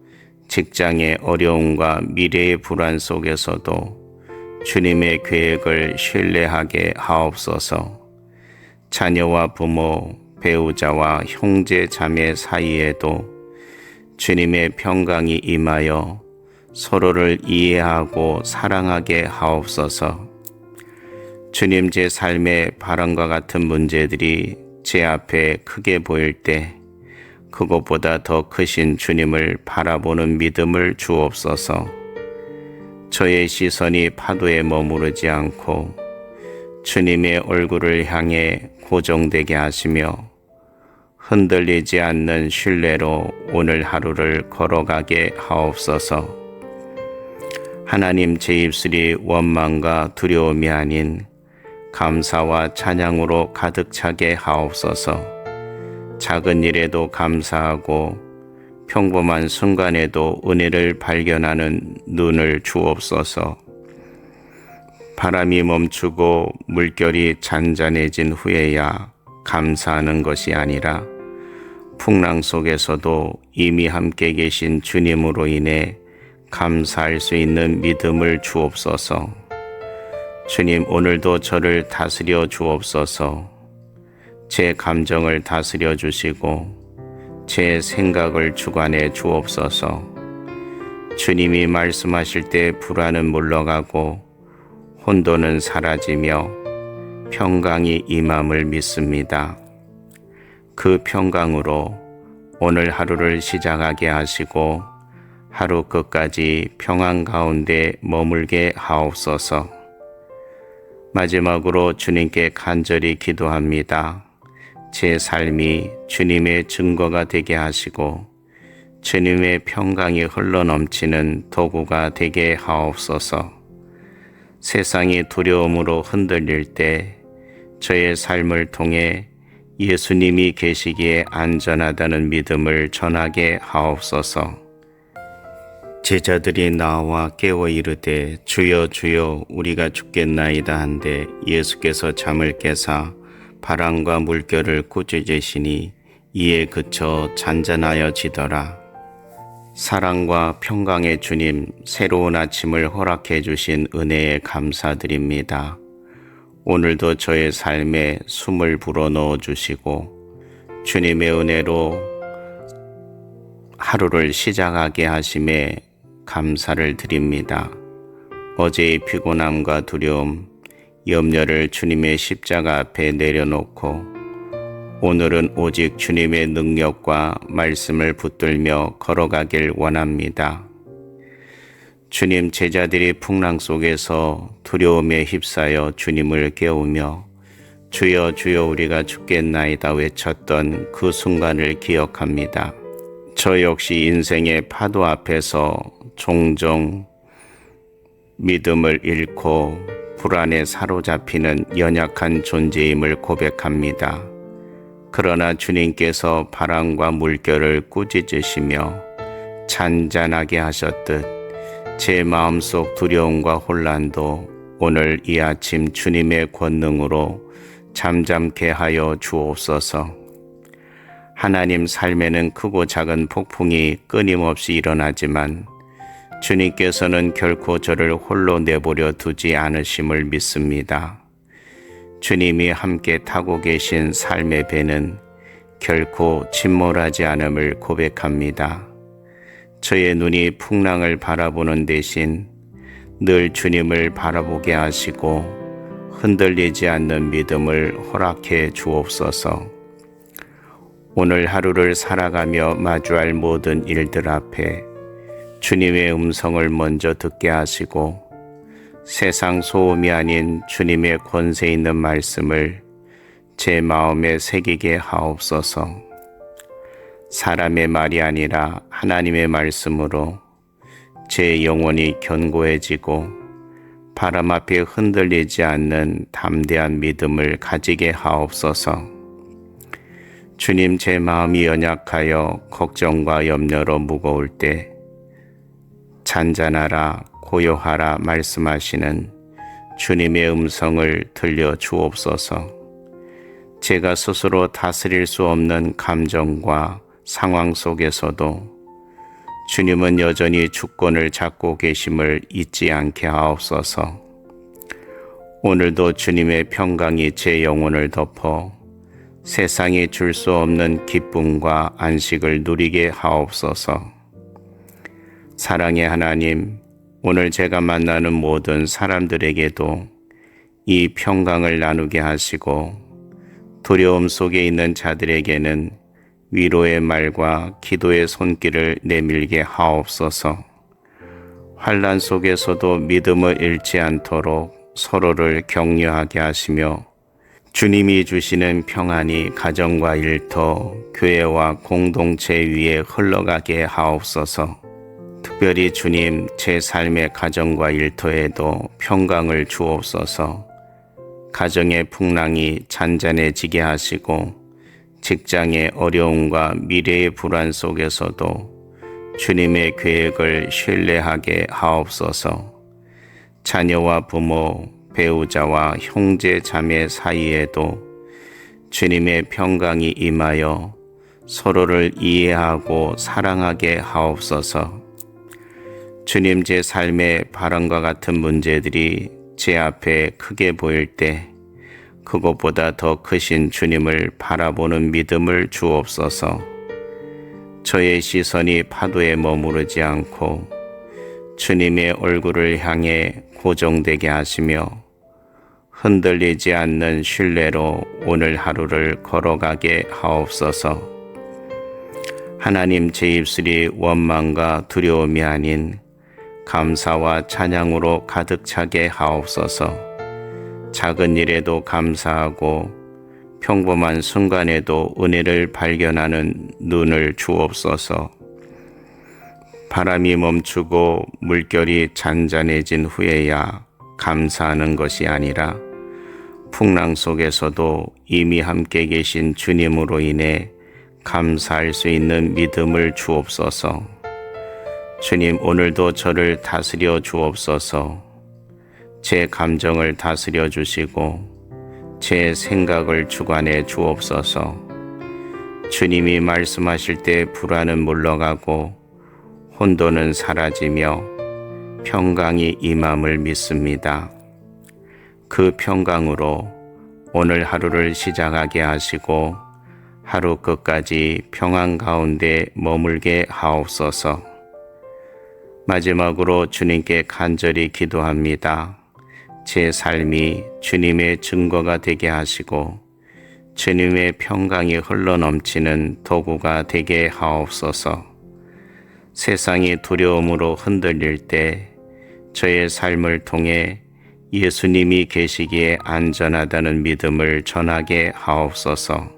직장의 어려움과 미래의 불안 속에서도 주님의 계획을 신뢰하게 하옵소서. 자녀와 부모, 배우자와 형제 자매 사이에도 주님의 평강이 임하여 서로를 이해하고 사랑하게 하옵소서. 주님, 제 삶의 바람과 같은 문제들이 제 앞에 크게 보일 때 그것보다 더 크신 주님을 바라보는 믿음을 주옵소서. 저의 시선이 파도에 머무르지 않고 주님의 얼굴을 향해 고정되게 하시며 흔들리지 않는 신뢰로 오늘 하루를 걸어가게 하옵소서. 하나님, 제 입술이 원망과 두려움이 아닌 감사와 찬양으로 가득 차게 하옵소서. 작은 일에도 감사하고 평범한 순간에도 은혜를 발견하는 눈을 주옵소서. 바람이 멈추고 물결이 잔잔해진 후에야 감사하는 것이 아니라 풍랑 속에서도 이미 함께 계신 주님으로 인해 감사할 수 있는 믿음을 주옵소서. 주님, 오늘도 저를 다스려 주옵소서. 제 감정을 다스려 주시고 제 생각을 주관해 주옵소서. 주님이 말씀하실 때 불안은 물러가고 혼돈은 사라지며 평강이 임함을 믿습니다. 그 평강으로 오늘 하루를 시작하게 하시고 하루 끝까지 평안 가운데 머물게 하옵소서. 마지막으로 주님께 간절히 기도합니다. 제 삶이 주님의 증거가 되게 하시고 주님의 평강이 흘러넘치는 도구가 되게 하옵소서. 세상이 두려움으로 흔들릴 때 저의 삶을 통해 예수님이 계시기에 안전하다는 믿음을 전하게 하옵소서. 제자들이 나와 깨워 이르되 주여 주여 우리가 죽겠나이다 한데 예수께서 잠을 깨사 바람과 물결을 꾸짖으시니 이에 그쳐 잔잔하여지더라. 사랑과 평강의 주님, 새로운 아침을 허락해 주신 은혜에 감사드립니다. 오늘도 저의 삶에 숨을 불어넣어 주시고 주님의 은혜로 하루를 시작하게 하심에 감사를 드립니다. 어제의 피곤함과 두려움, 염려를 주님의 십자가 앞에 내려놓고 오늘은 오직 주님의 능력과 말씀을 붙들며 걸어가길 원합니다. 주님, 제자들이 풍랑 속에서 두려움에 휩싸여 주님을 깨우며 주여 주여 우리가 죽겠나이다 외쳤던 그 순간을 기억합니다. 저 역시 인생의 파도 앞에서 종종 믿음을 잃고 불안에 사로잡히는 연약한 존재임을 고백합니다. 그러나 주님께서 바람과 물결을 꾸짖으시며 잔잔하게 하셨듯 제 마음속 두려움과 혼란도 오늘 이 아침 주님의 권능으로 잠잠케 하여 주옵소서. 하나님, 삶에는 크고 작은 폭풍이 끊임없이 일어나지만 주님께서는 결코 저를 홀로 내버려 두지 않으심을 믿습니다. 주님이 함께 타고 계신 삶의 배는 결코 침몰하지 않음을 고백합니다. 저의 눈이 풍랑을 바라보는 대신 늘 주님을 바라보게 하시고 흔들리지 않는 믿음을 허락해 주옵소서. 오늘 하루를 살아가며 마주할 모든 일들 앞에 주님의 음성을 먼저 듣게 하시고 세상 소음이 아닌 주님의 권세 있는 말씀을 제 마음에 새기게 하옵소서. 사람의 말이 아니라 하나님의 말씀으로 제 영혼이 견고해지고 바람 앞에 흔들리지 않는 담대한 믿음을 가지게 하옵소서. 주님, 제 마음이 연약하여 걱정과 염려로 무거울 때 잔잔하라 고요하라 말씀하시는 주님의 음성을 들려 주옵소서. 제가 스스로 다스릴 수 없는 감정과 상황 속에서도 주님은 여전히 주권을 잡고 계심을 잊지 않게 하옵소서. 오늘도 주님의 평강이 제 영혼을 덮어 세상이 줄 수 없는 기쁨과 안식을 누리게 하옵소서. 사랑의 하나님, 오늘 제가 만나는 모든 사람들에게도 이 평강을 나누게 하시고 두려움 속에 있는 자들에게는 위로의 말과 기도의 손길을 내밀게 하옵소서. 환난 속에서도 믿음을 잃지 않도록 서로를 격려하게 하시며 주님이 주시는 평안이 가정과 일터, 교회와 공동체 위에 흘러가게 하옵소서. 특별히 주님, 제 삶의 가정과 일터에도 평강을 주옵소서. 가정의 풍랑이 잔잔해지게 하시고 직장의 어려움과 미래의 불안 속에서도 주님의 계획을 신뢰하게 하옵소서. 자녀와 부모, 배우자와 형제 자매 사이에도 주님의 평강이 임하여 서로를 이해하고 사랑하게 하옵소서. 주님, 제 삶의 바람과 같은 문제들이 제 앞에 크게 보일 때 그것보다 더 크신 주님을 바라보는 믿음을 주옵소서. 저의 시선이 파도에 머무르지 않고 주님의 얼굴을 향해 고정되게 하시며 흔들리지 않는 신뢰로 오늘 하루를 걸어가게 하옵소서. 하나님, 제 입술이 원망과 두려움이 아닌 감사와 찬양으로 가득 차게 하옵소서. 작은 일에도 감사하고 평범한 순간에도 은혜를 발견하는 눈을 주옵소서. 바람이 멈추고 물결이 잔잔해진 후에야 감사하는 것이 아니라 풍랑 속에서도 이미 함께 계신 주님으로 인해 감사할 수 있는 믿음을 주옵소서. 주님, 오늘도 저를 다스려 주옵소서. 제 감정을 다스려 주시고 제 생각을 주관해 주옵소서. 주님이 말씀하실 때 불안은 물러가고 혼돈은 사라지며 평강이 임함을 믿습니다. 그 평강으로 오늘 하루를 시작하게 하시고 하루 끝까지 평안 가운데 머물게 하옵소서. 마지막으로 주님께 간절히 기도합니다. 제 삶이 주님의 증거가 되게 하시고 주님의 평강이 흘러넘치는 도구가 되게 하옵소서. 세상이 두려움으로 흔들릴 때 저의 삶을 통해 예수님이 계시기에 안전하다는 믿음을 전하게 하옵소서.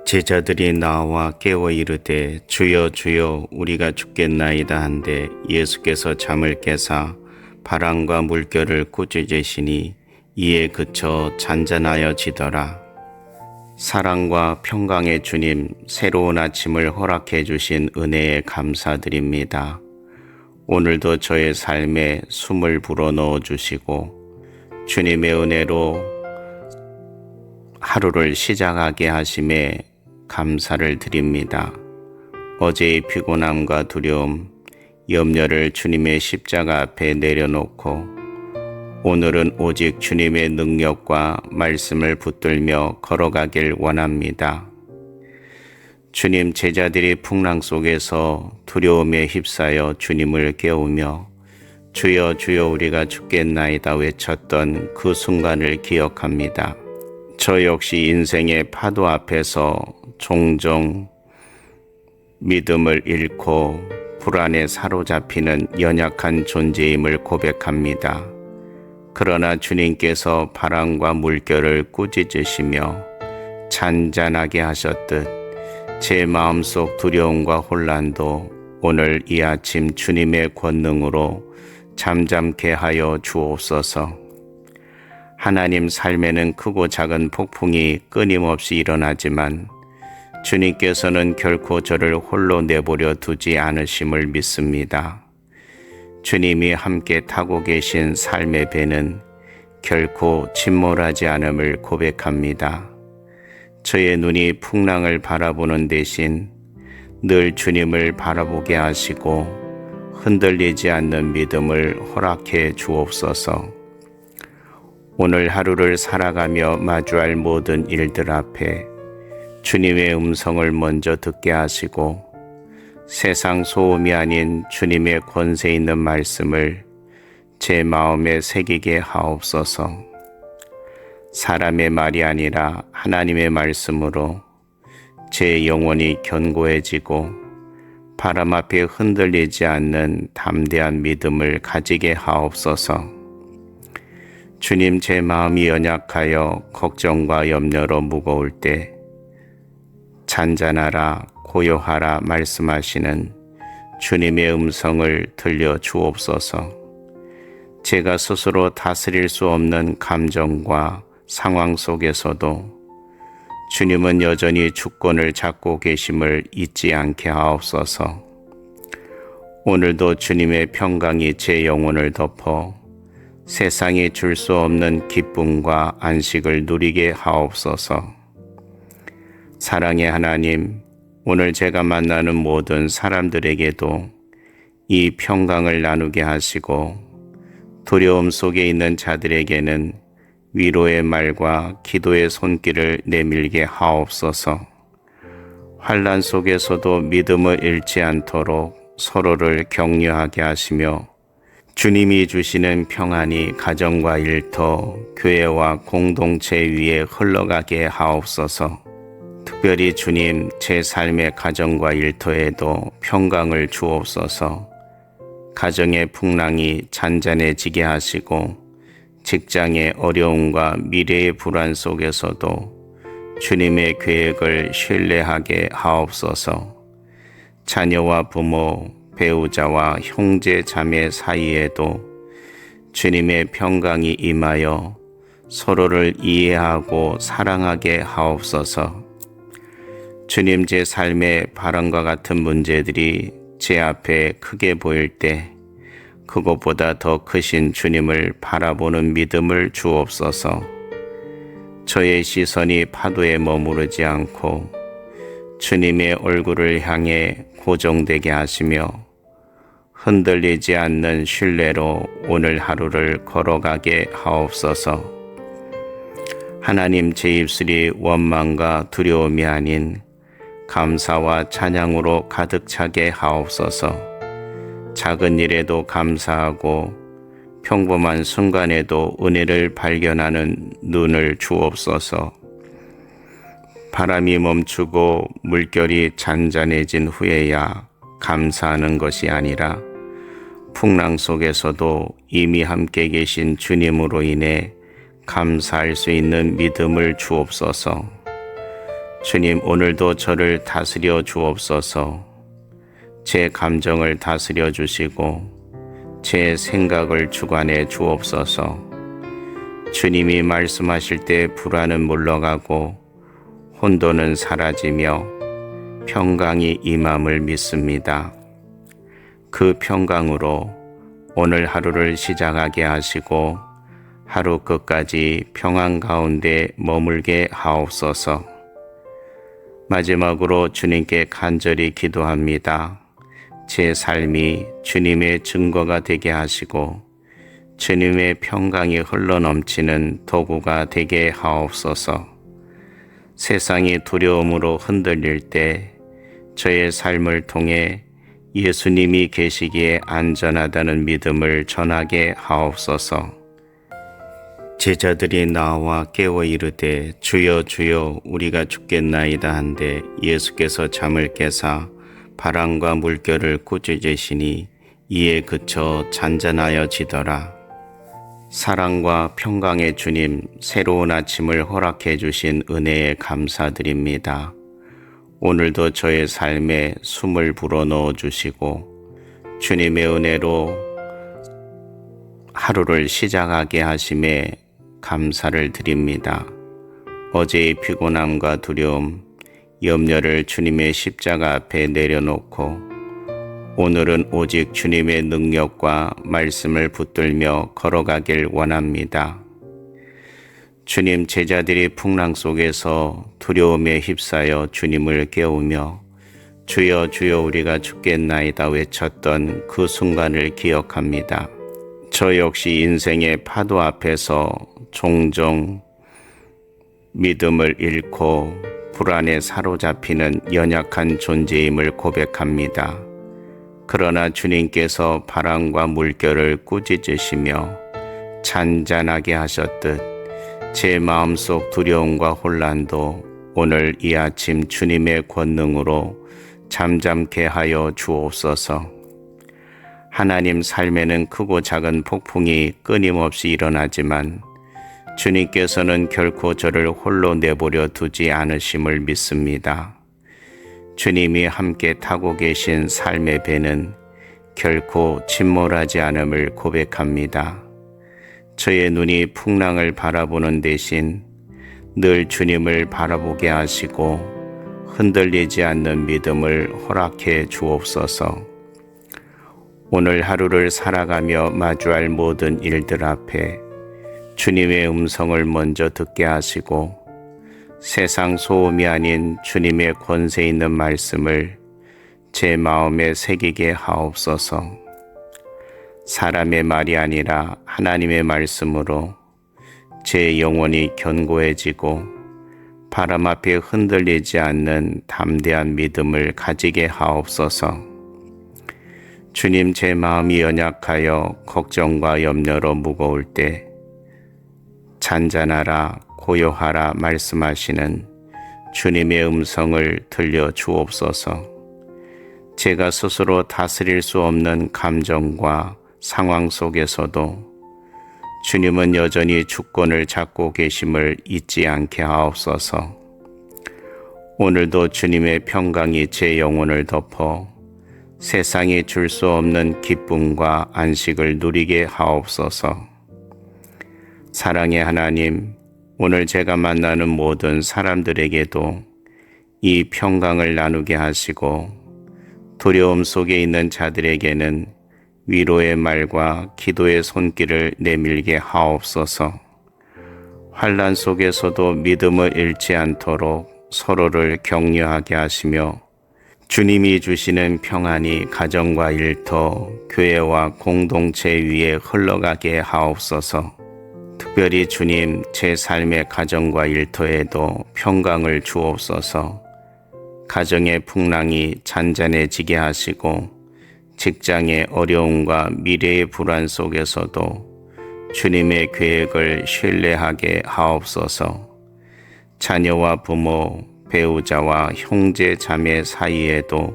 제자들이 나와 깨워 이르되 주여 주여 우리가 죽겠나이다 한데 예수께서 잠을 깨사 바람과 물결을 꾸짖으시니 이에 그쳐 잔잔하여지더라. 사랑과 평강의 주님, 새로운 아침을 허락해 주신 은혜에 감사드립니다. 오늘도 저의 삶에 숨을 불어넣어 주시고 주님의 은혜로 하루를 시작하게 하심에 감사를 드립니다. 어제의 피곤함과 두려움, 염려를 주님의 십자가 앞에 내려놓고 오늘은 오직 주님의 능력과 말씀을 붙들며 걸어가길 원합니다. 주님, 제자들이 풍랑 속에서 두려움에 휩싸여 주님을 깨우며 주여 주여 우리가 죽겠나이다 외쳤던 그 순간을 기억합니다. 저 역시 인생의 파도 앞에서 종종 믿음을 잃고 불안에 사로잡히는 연약한 존재임을 고백합니다. 그러나 주님께서 바람과 물결을 꾸짖으시며 잔잔하게 하셨듯 제 마음속 두려움과 혼란도 오늘 이 아침 주님의 권능으로 잠잠케 하여 주옵소서. 하나님, 삶에는 크고 작은 폭풍이 끊임없이 일어나지만 주님께서는 결코 저를 홀로 내버려 두지 않으심을 믿습니다. 주님이 함께 타고 계신 삶의 배는 결코 침몰하지 않음을 고백합니다. 저의 눈이 풍랑을 바라보는 대신 늘 주님을 바라보게 하시고 흔들리지 않는 믿음을 허락해 주옵소서. 오늘 하루를 살아가며 마주할 모든 일들 앞에 주님의 음성을 먼저 듣게 하시고 세상 소음이 아닌 주님의 권세 있는 말씀을 제 마음에 새기게 하옵소서. 사람의 말이 아니라 하나님의 말씀으로 제 영혼이 견고해지고 바람 앞에 흔들리지 않는 담대한 믿음을 가지게 하옵소서. 주님, 제 마음이 연약하여 걱정과 염려로 무거울 때 잔잔하라 고요하라 말씀하시는 주님의 음성을 들려 주옵소서. 제가 스스로 다스릴 수 없는 감정과 상황 속에서도 주님은 여전히 주권을 잡고 계심을 잊지 않게 하옵소서. 오늘도 주님의 평강이 제 영혼을 덮어 세상이 줄 수 없는 기쁨과 안식을 누리게 하옵소서. 사랑의 하나님, 오늘 제가 만나는 모든 사람들에게도 이 평강을 나누게 하시고 두려움 속에 있는 자들에게는 위로의 말과 기도의 손길을 내밀게 하옵소서. 환난 속에서도 믿음을 잃지 않도록 서로를 격려하게 하시며 주님이 주시는 평안이 가정과 일터, 교회와 공동체 위에 흘러가게 하옵소서. 특별히 주님, 제 삶의 가정과 일터에도 평강을 주옵소서. 가정의 풍랑이 잔잔해지게 하시고 직장의 어려움과 미래의 불안 속에서도 주님의 계획을 신뢰하게 하옵소서. 자녀와 부모, 배우자와 형제 자매 사이에도 주님의 평강이 임하여 서로를 이해하고 사랑하게 하옵소서. 주님, 제 삶의 바람과 같은 문제들이 제 앞에 크게 보일 때 그것보다 더 크신 주님을 바라보는 믿음을 주옵소서. 저의 시선이 파도에 머무르지 않고 주님의 얼굴을 향해 고정되게 하시며 흔들리지 않는 신뢰로 오늘 하루를 걸어가게 하옵소서. 하나님, 제 입술이 원망과 두려움이 아닌 감사와 찬양으로 가득 차게 하옵소서. 작은 일에도 감사하고 평범한 순간에도 은혜를 발견하는 눈을 주옵소서. 바람이 멈추고 물결이 잔잔해진 후에야 감사하는 것이 아니라 풍랑 속에서도 이미 함께 계신 주님으로 인해 감사할 수 있는 믿음을 주옵소서. 주님, 오늘도 저를 다스려 주옵소서. 제 감정을 다스려 주시고 제 생각을 주관해 주옵소서. 주님이 말씀하실 때 불안은 물러가고 혼돈은 사라지며 평강이 임함을 믿습니다. 그 평강으로 오늘 하루를 시작하게 하시고 하루 끝까지 평안 가운데 머물게 하옵소서. 마지막으로 주님께 간절히 기도합니다. 제 삶이 주님의 증거가 되게 하시고 주님의 평강이 흘러넘치는 도구가 되게 하옵소서. 세상이 두려움으로 흔들릴 때 저의 삶을 통해 예수님이 계시기에 안전하다는 믿음을 전하게 하옵소서. 제자들이 나와 깨워 이르되 주여 주여 우리가 죽겠나이다 한데 예수께서 잠을 깨사 바람과 물결을 꾸짖으시니 이에 그쳐 잔잔하여지더라. 사랑과 평강의 주님, 새로운 아침을 허락해 주신 은혜에 감사드립니다. 오늘도 저의 삶에 숨을 불어넣어 주시고 주님의 은혜로 하루를 시작하게 하심에 감사를 드립니다. 어제의 피곤함과 두려움, 염려를 주님의 십자가 앞에 내려놓고 오늘은 오직 주님의 능력과 말씀을 붙들며 걸어가길 원합니다. 주님, 제자들이 풍랑 속에서 두려움에 휩싸여 주님을 깨우며 주여 주여 우리가 죽겠나이다 외쳤던 그 순간을 기억합니다. 저 역시 인생의 파도 앞에서 종종 믿음을 잃고 불안에 사로잡히는 연약한 존재임을 고백합니다. 그러나 주님께서 바람과 물결을 꾸짖으시며 잔잔하게 하셨듯 제 마음속 두려움과 혼란도 오늘 이 아침 주님의 권능으로 잠잠케 하여 주옵소서. 하나님, 삶에는 크고 작은 폭풍이 끊임없이 일어나지만 주님께서는 결코 저를 홀로 내버려 두지 않으심을 믿습니다. 주님이 함께 타고 계신 삶의 배는 결코 침몰하지 않음을 고백합니다. 저의 눈이 풍랑을 바라보는 대신 늘 주님을 바라보게 하시고 흔들리지 않는 믿음을 허락해 주옵소서. 오늘 하루를 살아가며 마주할 모든 일들 앞에 주님의 음성을 먼저 듣게 하시고 세상 소음이 아닌 주님의 권세 있는 말씀을 제 마음에 새기게 하옵소서. 사람의 말이 아니라 하나님의 말씀으로 제 영혼이 견고해지고 바람 앞에 흔들리지 않는 담대한 믿음을 가지게 하옵소서. 주님, 제 마음이 연약하여 걱정과 염려로 무거울 때 잔잔하라 고요하라 말씀하시는 주님의 음성을 들려 주옵소서. 제가 스스로 다스릴 수 없는 감정과 상황 속에서도 주님은 여전히 주권을 잡고 계심을 잊지 않게 하옵소서. 오늘도 주님의 평강이 제 영혼을 덮어 세상이 줄 수 없는 기쁨과 안식을 누리게 하옵소서. 사랑의 하나님, 오늘 제가 만나는 모든 사람들에게도 이 평강을 나누게 하시고 두려움 속에 있는 자들에게는 위로의 말과 기도의 손길을 내밀게 하옵소서. 환난 속에서도 믿음을 잃지 않도록 서로를 격려하게 하시며 주님이 주시는 평안이 가정과 일터, 교회와 공동체 위에 흘러가게 하옵소서. 특별히 주님, 제 삶의 가정과 일터에도 평강을 주옵소서. 가정의 풍랑이 잔잔해지게 하시고 직장의 어려움과 미래의 불안 속에서도 주님의 계획을 신뢰하게 하옵소서. 자녀와 부모, 배우자와 형제 자매 사이에도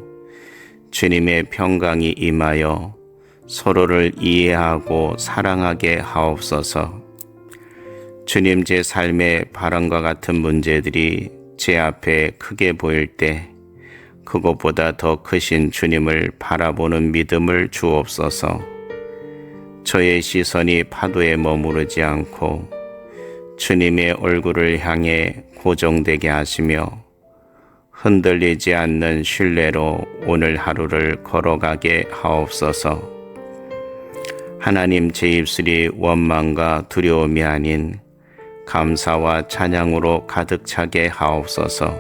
주님의 평강이 임하여 서로를 이해하고 사랑하게 하옵소서. 주님, 제 삶의 바람과 같은 문제들이 제 앞에 크게 보일 때 그것보다 더 크신 주님을 바라보는 믿음을 주옵소서. 저의 시선이 파도에 머무르지 않고 주님의 얼굴을 향해 고정되게 하시며 흔들리지 않는 신뢰로 오늘 하루를 걸어가게 하옵소서. 하나님, 제 입술이 원망과 두려움이 아닌 감사와 찬양으로 가득 차게 하옵소서.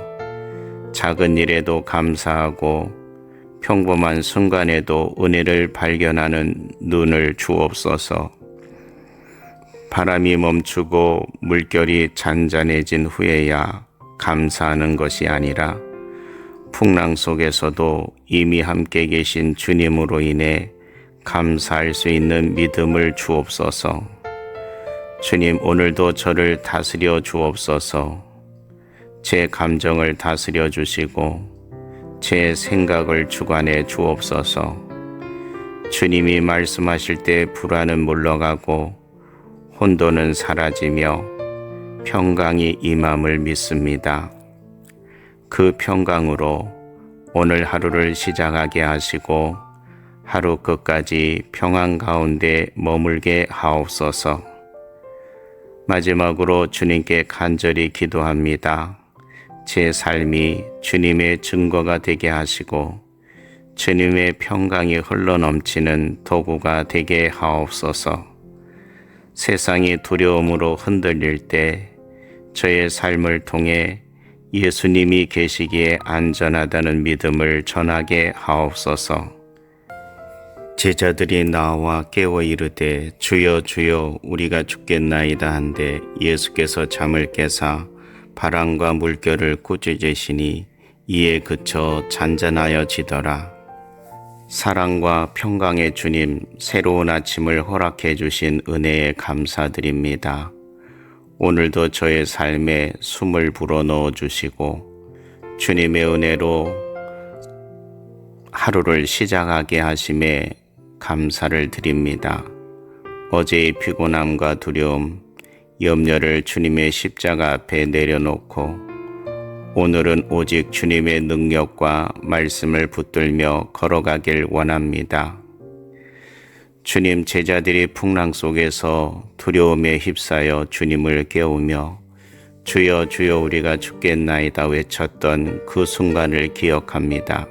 작은 일에도 감사하고 평범한 순간에도 은혜를 발견하는 눈을 주옵소서. 바람이 멈추고 물결이 잔잔해진 후에야 감사하는 것이 아니라 풍랑 속에서도 이미 함께 계신 주님으로 인해 감사할 수 있는 믿음을 주옵소서. 주님, 오늘도 저를 다스려 주옵소서. 제 감정을 다스려 주시고 제 생각을 주관해 주옵소서. 주님이 말씀하실 때 불안은 물러가고 혼돈은 사라지며 평강이 임함을 믿습니다. 그 평강으로 오늘 하루를 시작하게 하시고 하루 끝까지 평안 가운데 머물게 하옵소서. 마지막으로 주님께 간절히 기도합니다. 제 삶이 주님의 증거가 되게 하시고 주님의 평강이 흘러넘치는 도구가 되게 하옵소서. 세상이 두려움으로 흔들릴 때 저의 삶을 통해 예수님이 계시기에 안전하다는 믿음을 전하게 하옵소서. 제자들이 나와 깨워 이르되 주여 주여 우리가 죽겠나이다 한데 예수께서 잠을 깨사 바람과 물결을 꾸짖으시니 이에 그쳐 잔잔하여지더라. 사랑과 평강의 주님, 새로운 아침을 허락해 주신 은혜에 감사드립니다. 오늘도 저의 삶에 숨을 불어넣어 주시고 주님의 은혜로 하루를 시작하게 하심에 감사를 드립니다. 어제의 피곤함과 두려움, 염려를 주님의 십자가 앞에 내려놓고 오늘은 오직 주님의 능력과 말씀을 붙들며 걸어가길 원합니다. 주님, 제자들이 풍랑 속에서 두려움에 휩싸여 주님을 깨우며 주여 주여 우리가 죽겠나이다 외쳤던 그 순간을 기억합니다.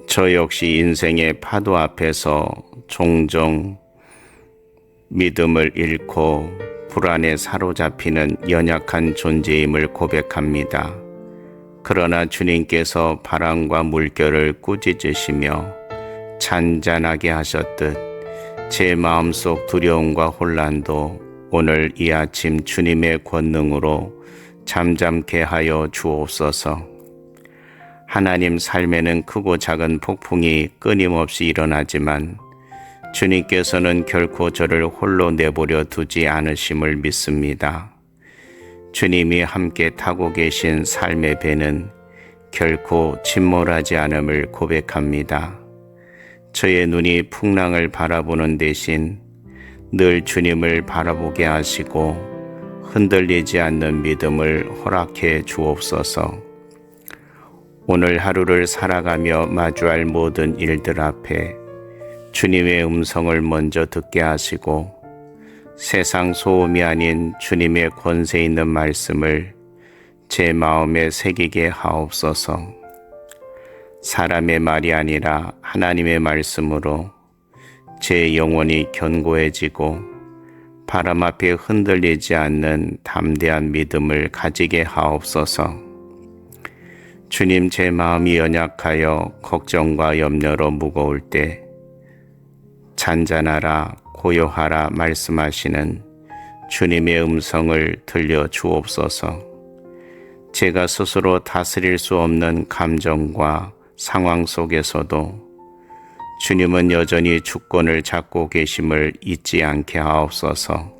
저 역시 인생의 파도 앞에서 종종 믿음을 잃고 불안에 사로잡히는 연약한 존재임을 고백합니다. 그러나 주님께서 바람과 물결을 꾸짖으시며 잔잔하게 하셨듯 제 마음속 두려움과 혼란도 오늘 이 아침 주님의 권능으로 잠잠케 하여 주옵소서. 하나님, 삶에는 크고 작은 폭풍이 끊임없이 일어나지만 주님께서는 결코 저를 홀로 내버려 두지 않으심을 믿습니다. 주님이 함께 타고 계신 삶의 배는 결코 침몰하지 않음을 고백합니다. 저의 눈이 풍랑을 바라보는 대신 늘 주님을 바라보게 하시고 흔들리지 않는 믿음을 허락해 주옵소서. 오늘 하루를 살아가며 마주할 모든 일들 앞에 주님의 음성을 먼저 듣게 하시고 세상 소음이 아닌 주님의 권세 있는 말씀을 제 마음에 새기게 하옵소서. 사람의 말이 아니라 하나님의 말씀으로 제 영혼이 견고해지고 바람 앞에 흔들리지 않는 담대한 믿음을 가지게 하옵소서. 주님, 제 마음이 연약하여 걱정과 염려로 무거울 때 잔잔하라 고요하라 말씀하시는 주님의 음성을 들려 주옵소서. 제가 스스로 다스릴 수 없는 감정과 상황 속에서도 주님은 여전히 주권을 잡고 계심을 잊지 않게 하옵소서.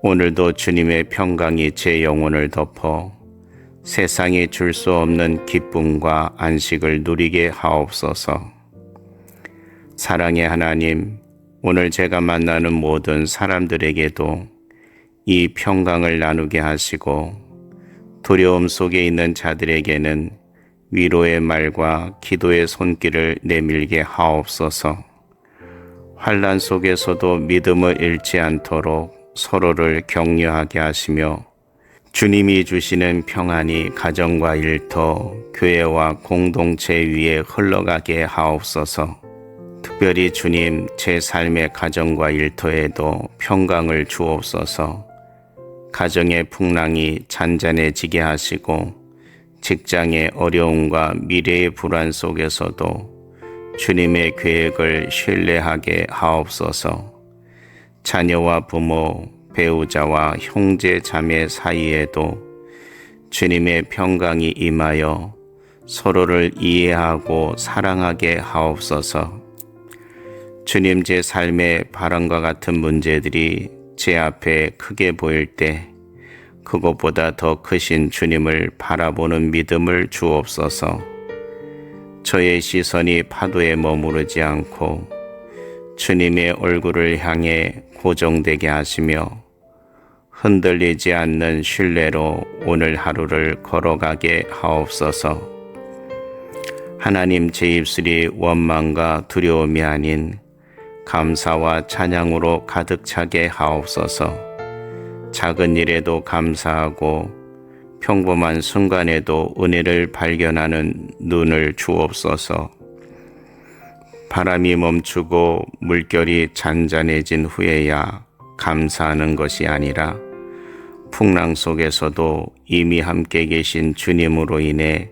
오늘도 주님의 평강이 제 영혼을 덮어 세상이 줄 수 없는 기쁨과 안식을 누리게 하옵소서. 사랑의 하나님, 오늘 제가 만나는 모든 사람들에게도 이 평강을 나누게 하시고 두려움 속에 있는 자들에게는 위로의 말과 기도의 손길을 내밀게 하옵소서. 환난 속에서도 믿음을 잃지 않도록 서로를 격려하게 하시며 주님이 주시는 평안이 가정과 일터, 교회와 공동체 위에 흘러가게 하옵소서. 특별히 주님, 제 삶의 가정과 일터에도 평강을 주옵소서. 가정의 풍랑이 잔잔해지게 하시고 직장의 어려움과 미래의 불안 속에서도 주님의 계획을 신뢰하게 하옵소서. 자녀와 부모, 배우자와 형제 자매 사이에도 주님의 평강이 임하여 서로를 이해하고 사랑하게 하옵소서. 주님, 제 삶의 바람과 같은 문제들이 제 앞에 크게 보일 때 그것보다 더 크신 주님을 바라보는 믿음을 주옵소서. 저의 시선이 파도에 머무르지 않고 주님의 얼굴을 향해 고정되게 하시며 흔들리지 않는 신뢰로 오늘 하루를 걸어가게 하옵소서. 하나님, 제 입술이 원망과 두려움이 아닌 감사와 찬양으로 가득 차게 하옵소서. 작은 일에도 감사하고 평범한 순간에도 은혜를 발견하는 눈을 주옵소서. 바람이 멈추고 물결이 잔잔해진 후에야 감사하는 것이 아니라 풍랑 속에서도 이미 함께 계신 주님으로 인해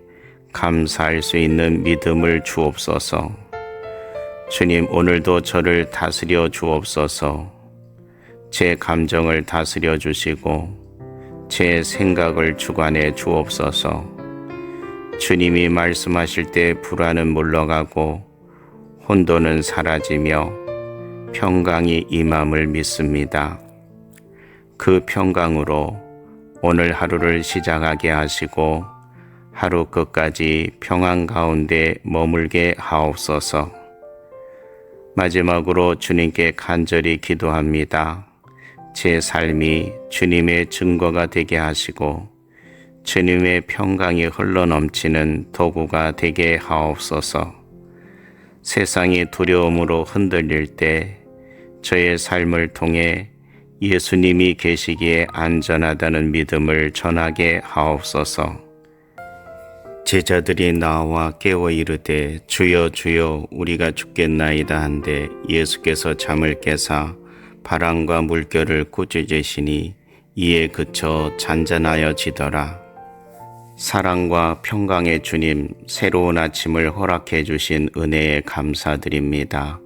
감사할 수 있는 믿음을 주옵소서. 주님, 오늘도 저를 다스려 주옵소서. 제 감정을 다스려 주시고 제 생각을 주관해 주옵소서. 주님이 말씀하실 때 불안은 물러가고 혼돈은 사라지며 평강이 임함을 믿습니다. 그 평강으로 오늘 하루를 시작하게 하시고 하루 끝까지 평안 가운데 머물게 하옵소서. 마지막으로 주님께 간절히 기도합니다. 제 삶이 주님의 증거가 되게 하시고 주님의 평강이 흘러넘치는 도구가 되게 하옵소서. 세상이 두려움으로 흔들릴 때 저의 삶을 통해 예수님이 계시기에 안전하다는 믿음을 전하게 하옵소서. 제자들이 나와 깨워 이르되 주여 주여 우리가 죽겠나이다 한데 예수께서 잠을 깨사 바람과 물결을 꾸짖으시니 이에 그쳐 잔잔하여지더라. 사랑과 평강의 주님, 새로운 아침을 허락해 주신 은혜에 감사드립니다.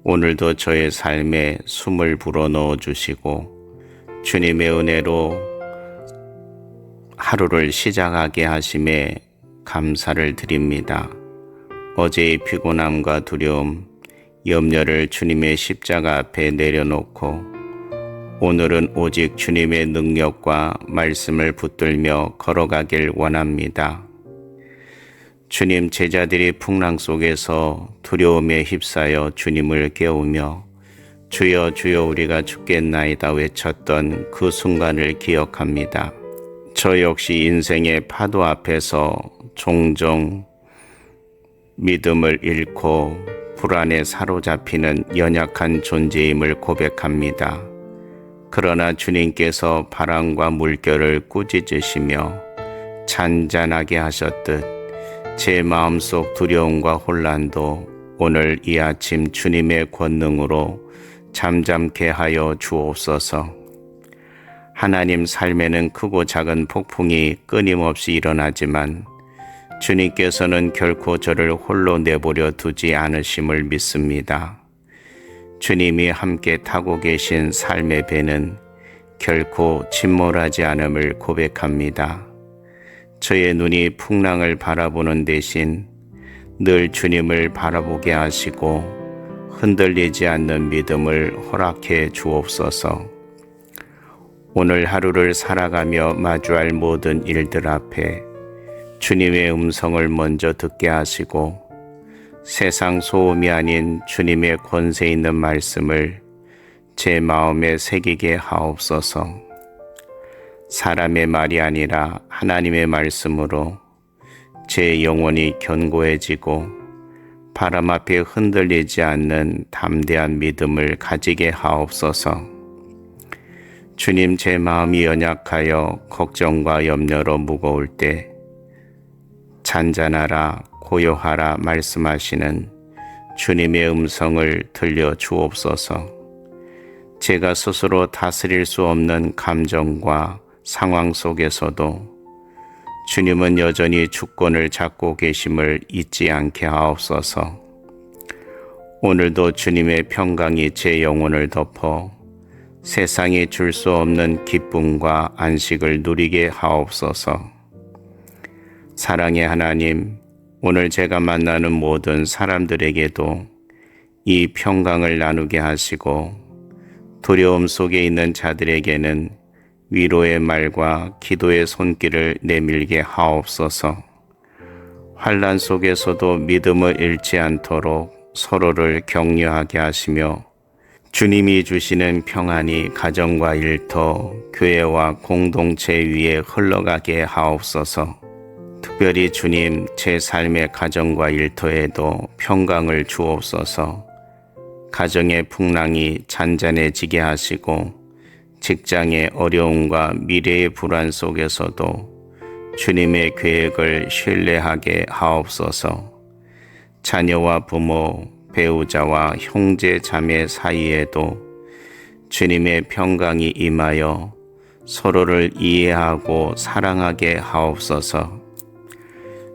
오늘도 저의 삶에 숨을 불어넣어 주시고 주님의 은혜로 하루를 시작하게 하심에 감사를 드립니다. 어제의 피곤함과 두려움, 염려를 주님의 십자가 앞에 내려놓고 오늘은 오직 주님의 능력과 말씀을 붙들며 걸어가길 원합니다. 주님 제자들이 풍랑 속에서 두려움에 휩싸여 주님을 깨우며 주여 주여 우리가 죽겠나이다 외쳤던 그 순간을 기억합니다. 저 역시 인생의 파도 앞에서 종종 믿음을 잃고 불안에 사로잡히는 연약한 존재임을 고백합니다. 그러나 주님께서 바람과 물결을 꾸짖으시며 잔잔하게 하셨듯 제 마음속 두려움과 혼란도 오늘 이 아침 주님의 권능으로 잠잠케 하여 주옵소서. 하나님 삶에는 크고 작은 폭풍이 끊임없이 일어나지만 주님께서는 결코 저를 홀로 내버려 두지 않으심을 믿습니다. 주님이 함께 타고 계신 삶의 배는 결코 침몰하지 않음을 고백합니다. 저의 눈이 풍랑을 바라보는 대신 늘 주님을 바라보게 하시고 흔들리지 않는 믿음을 허락해 주옵소서. 오늘 하루를 살아가며 마주할 모든 일들 앞에 주님의 음성을 먼저 듣게 하시고 세상 소음이 아닌 주님의 권세 있는 말씀을 제 마음에 새기게 하옵소서. 사람의 말이 아니라 하나님의 말씀으로 제 영혼이 견고해지고 바람 앞에 흔들리지 않는 담대한 믿음을 가지게 하옵소서. 주님 제 마음이 연약하여 걱정과 염려로 무거울 때 잔잔하라 고요하라 말씀하시는 주님의 음성을 들려 주옵소서. 제가 스스로 다스릴 수 없는 감정과 상황 속에서도 주님은 여전히 주권을 잡고 계심을 잊지 않게 하옵소서. 오늘도 주님의 평강이 제 영혼을 덮어 세상이 줄 수 없는 기쁨과 안식을 누리게 하옵소서. 사랑의 하나님, 오늘 제가 만나는 모든 사람들에게도 이 평강을 나누게 하시고 두려움 속에 있는 자들에게는 위로의 말과 기도의 손길을 내밀게 하옵소서. 환난 속에서도 믿음을 잃지 않도록 서로를 격려하게 하시며 주님이 주시는 평안이 가정과 일터, 교회와 공동체 위에 흘러가게 하옵소서. 특별히 주님 제 삶의 가정과 일터에도 평강을 주옵소서. 가정의 풍랑이 잔잔해지게 하시고 직장의 어려움과 미래의 불안 속에서도 주님의 계획을 신뢰하게 하옵소서. 자녀와 부모, 배우자와 형제 자매 사이에도 주님의 평강이 임하여 서로를 이해하고 사랑하게 하옵소서.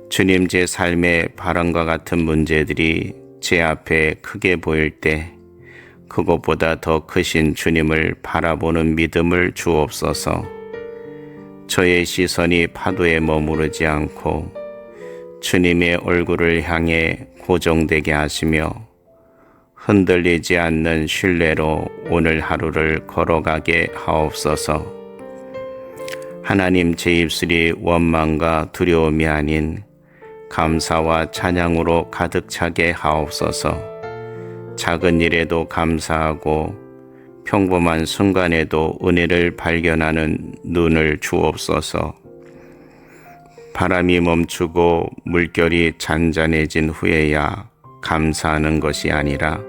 주님 제 삶의 바람과 같은 문제들이 제 앞에 크게 보일 때 그것보다 더 크신 주님을 바라보는 믿음을 주옵소서. 저의 시선이 파도에 머무르지 않고 주님의 얼굴을 향해 고정되게 하시며 흔들리지 않는 신뢰로 오늘 하루를 걸어가게 하옵소서. 하나님 제 입술이 원망과 두려움이 아닌 감사와 찬양으로 가득 차게 하옵소서. 작은 일에도 감사하고 평범한 순간에도 은혜를 발견하는 눈을 주옵소서. 바람이 멈추고 물결이 잔잔해진 후에야 감사하는 것이 아니라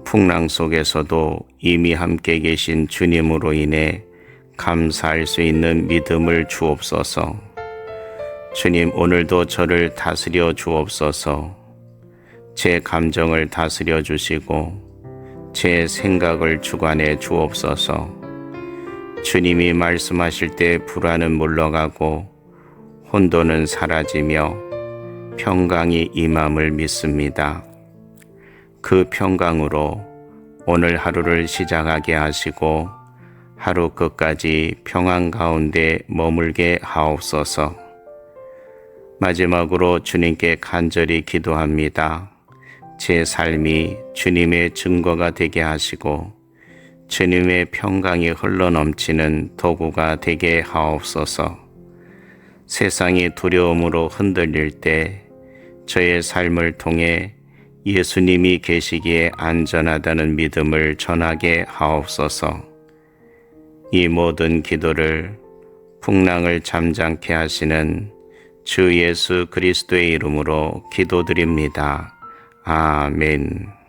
풍랑 속에서도 이미 함께 계신 주님으로 인해 감사할 수 있는 믿음을 주옵소서. 주님 오늘도 저를 다스려 주옵소서. 제 감정을 다스려 주시고 제 생각을 주관해 주옵소서. 주님이 말씀하실 때 불안은 물러가고 혼돈은 사라지며 평강이 임함을 믿습니다. 그 평강으로 오늘 하루를 시작하게 하시고 하루 끝까지 평안 가운데 머물게 하옵소서. 마지막으로 주님께 간절히 기도합니다. 제 삶이 주님의 증거가 되게 하시고 주님의 평강이 흘러넘치는 도구가 되게 하옵소서. 세상이 두려움으로 흔들릴 때 저의 삶을 통해 예수님이 계시기에 안전하다는 믿음을 전하게 하옵소서. 이 모든 기도를 풍랑을 잠잠케 하시는 주 예수 그리스도의 이름으로 기도드립니다. 아멘.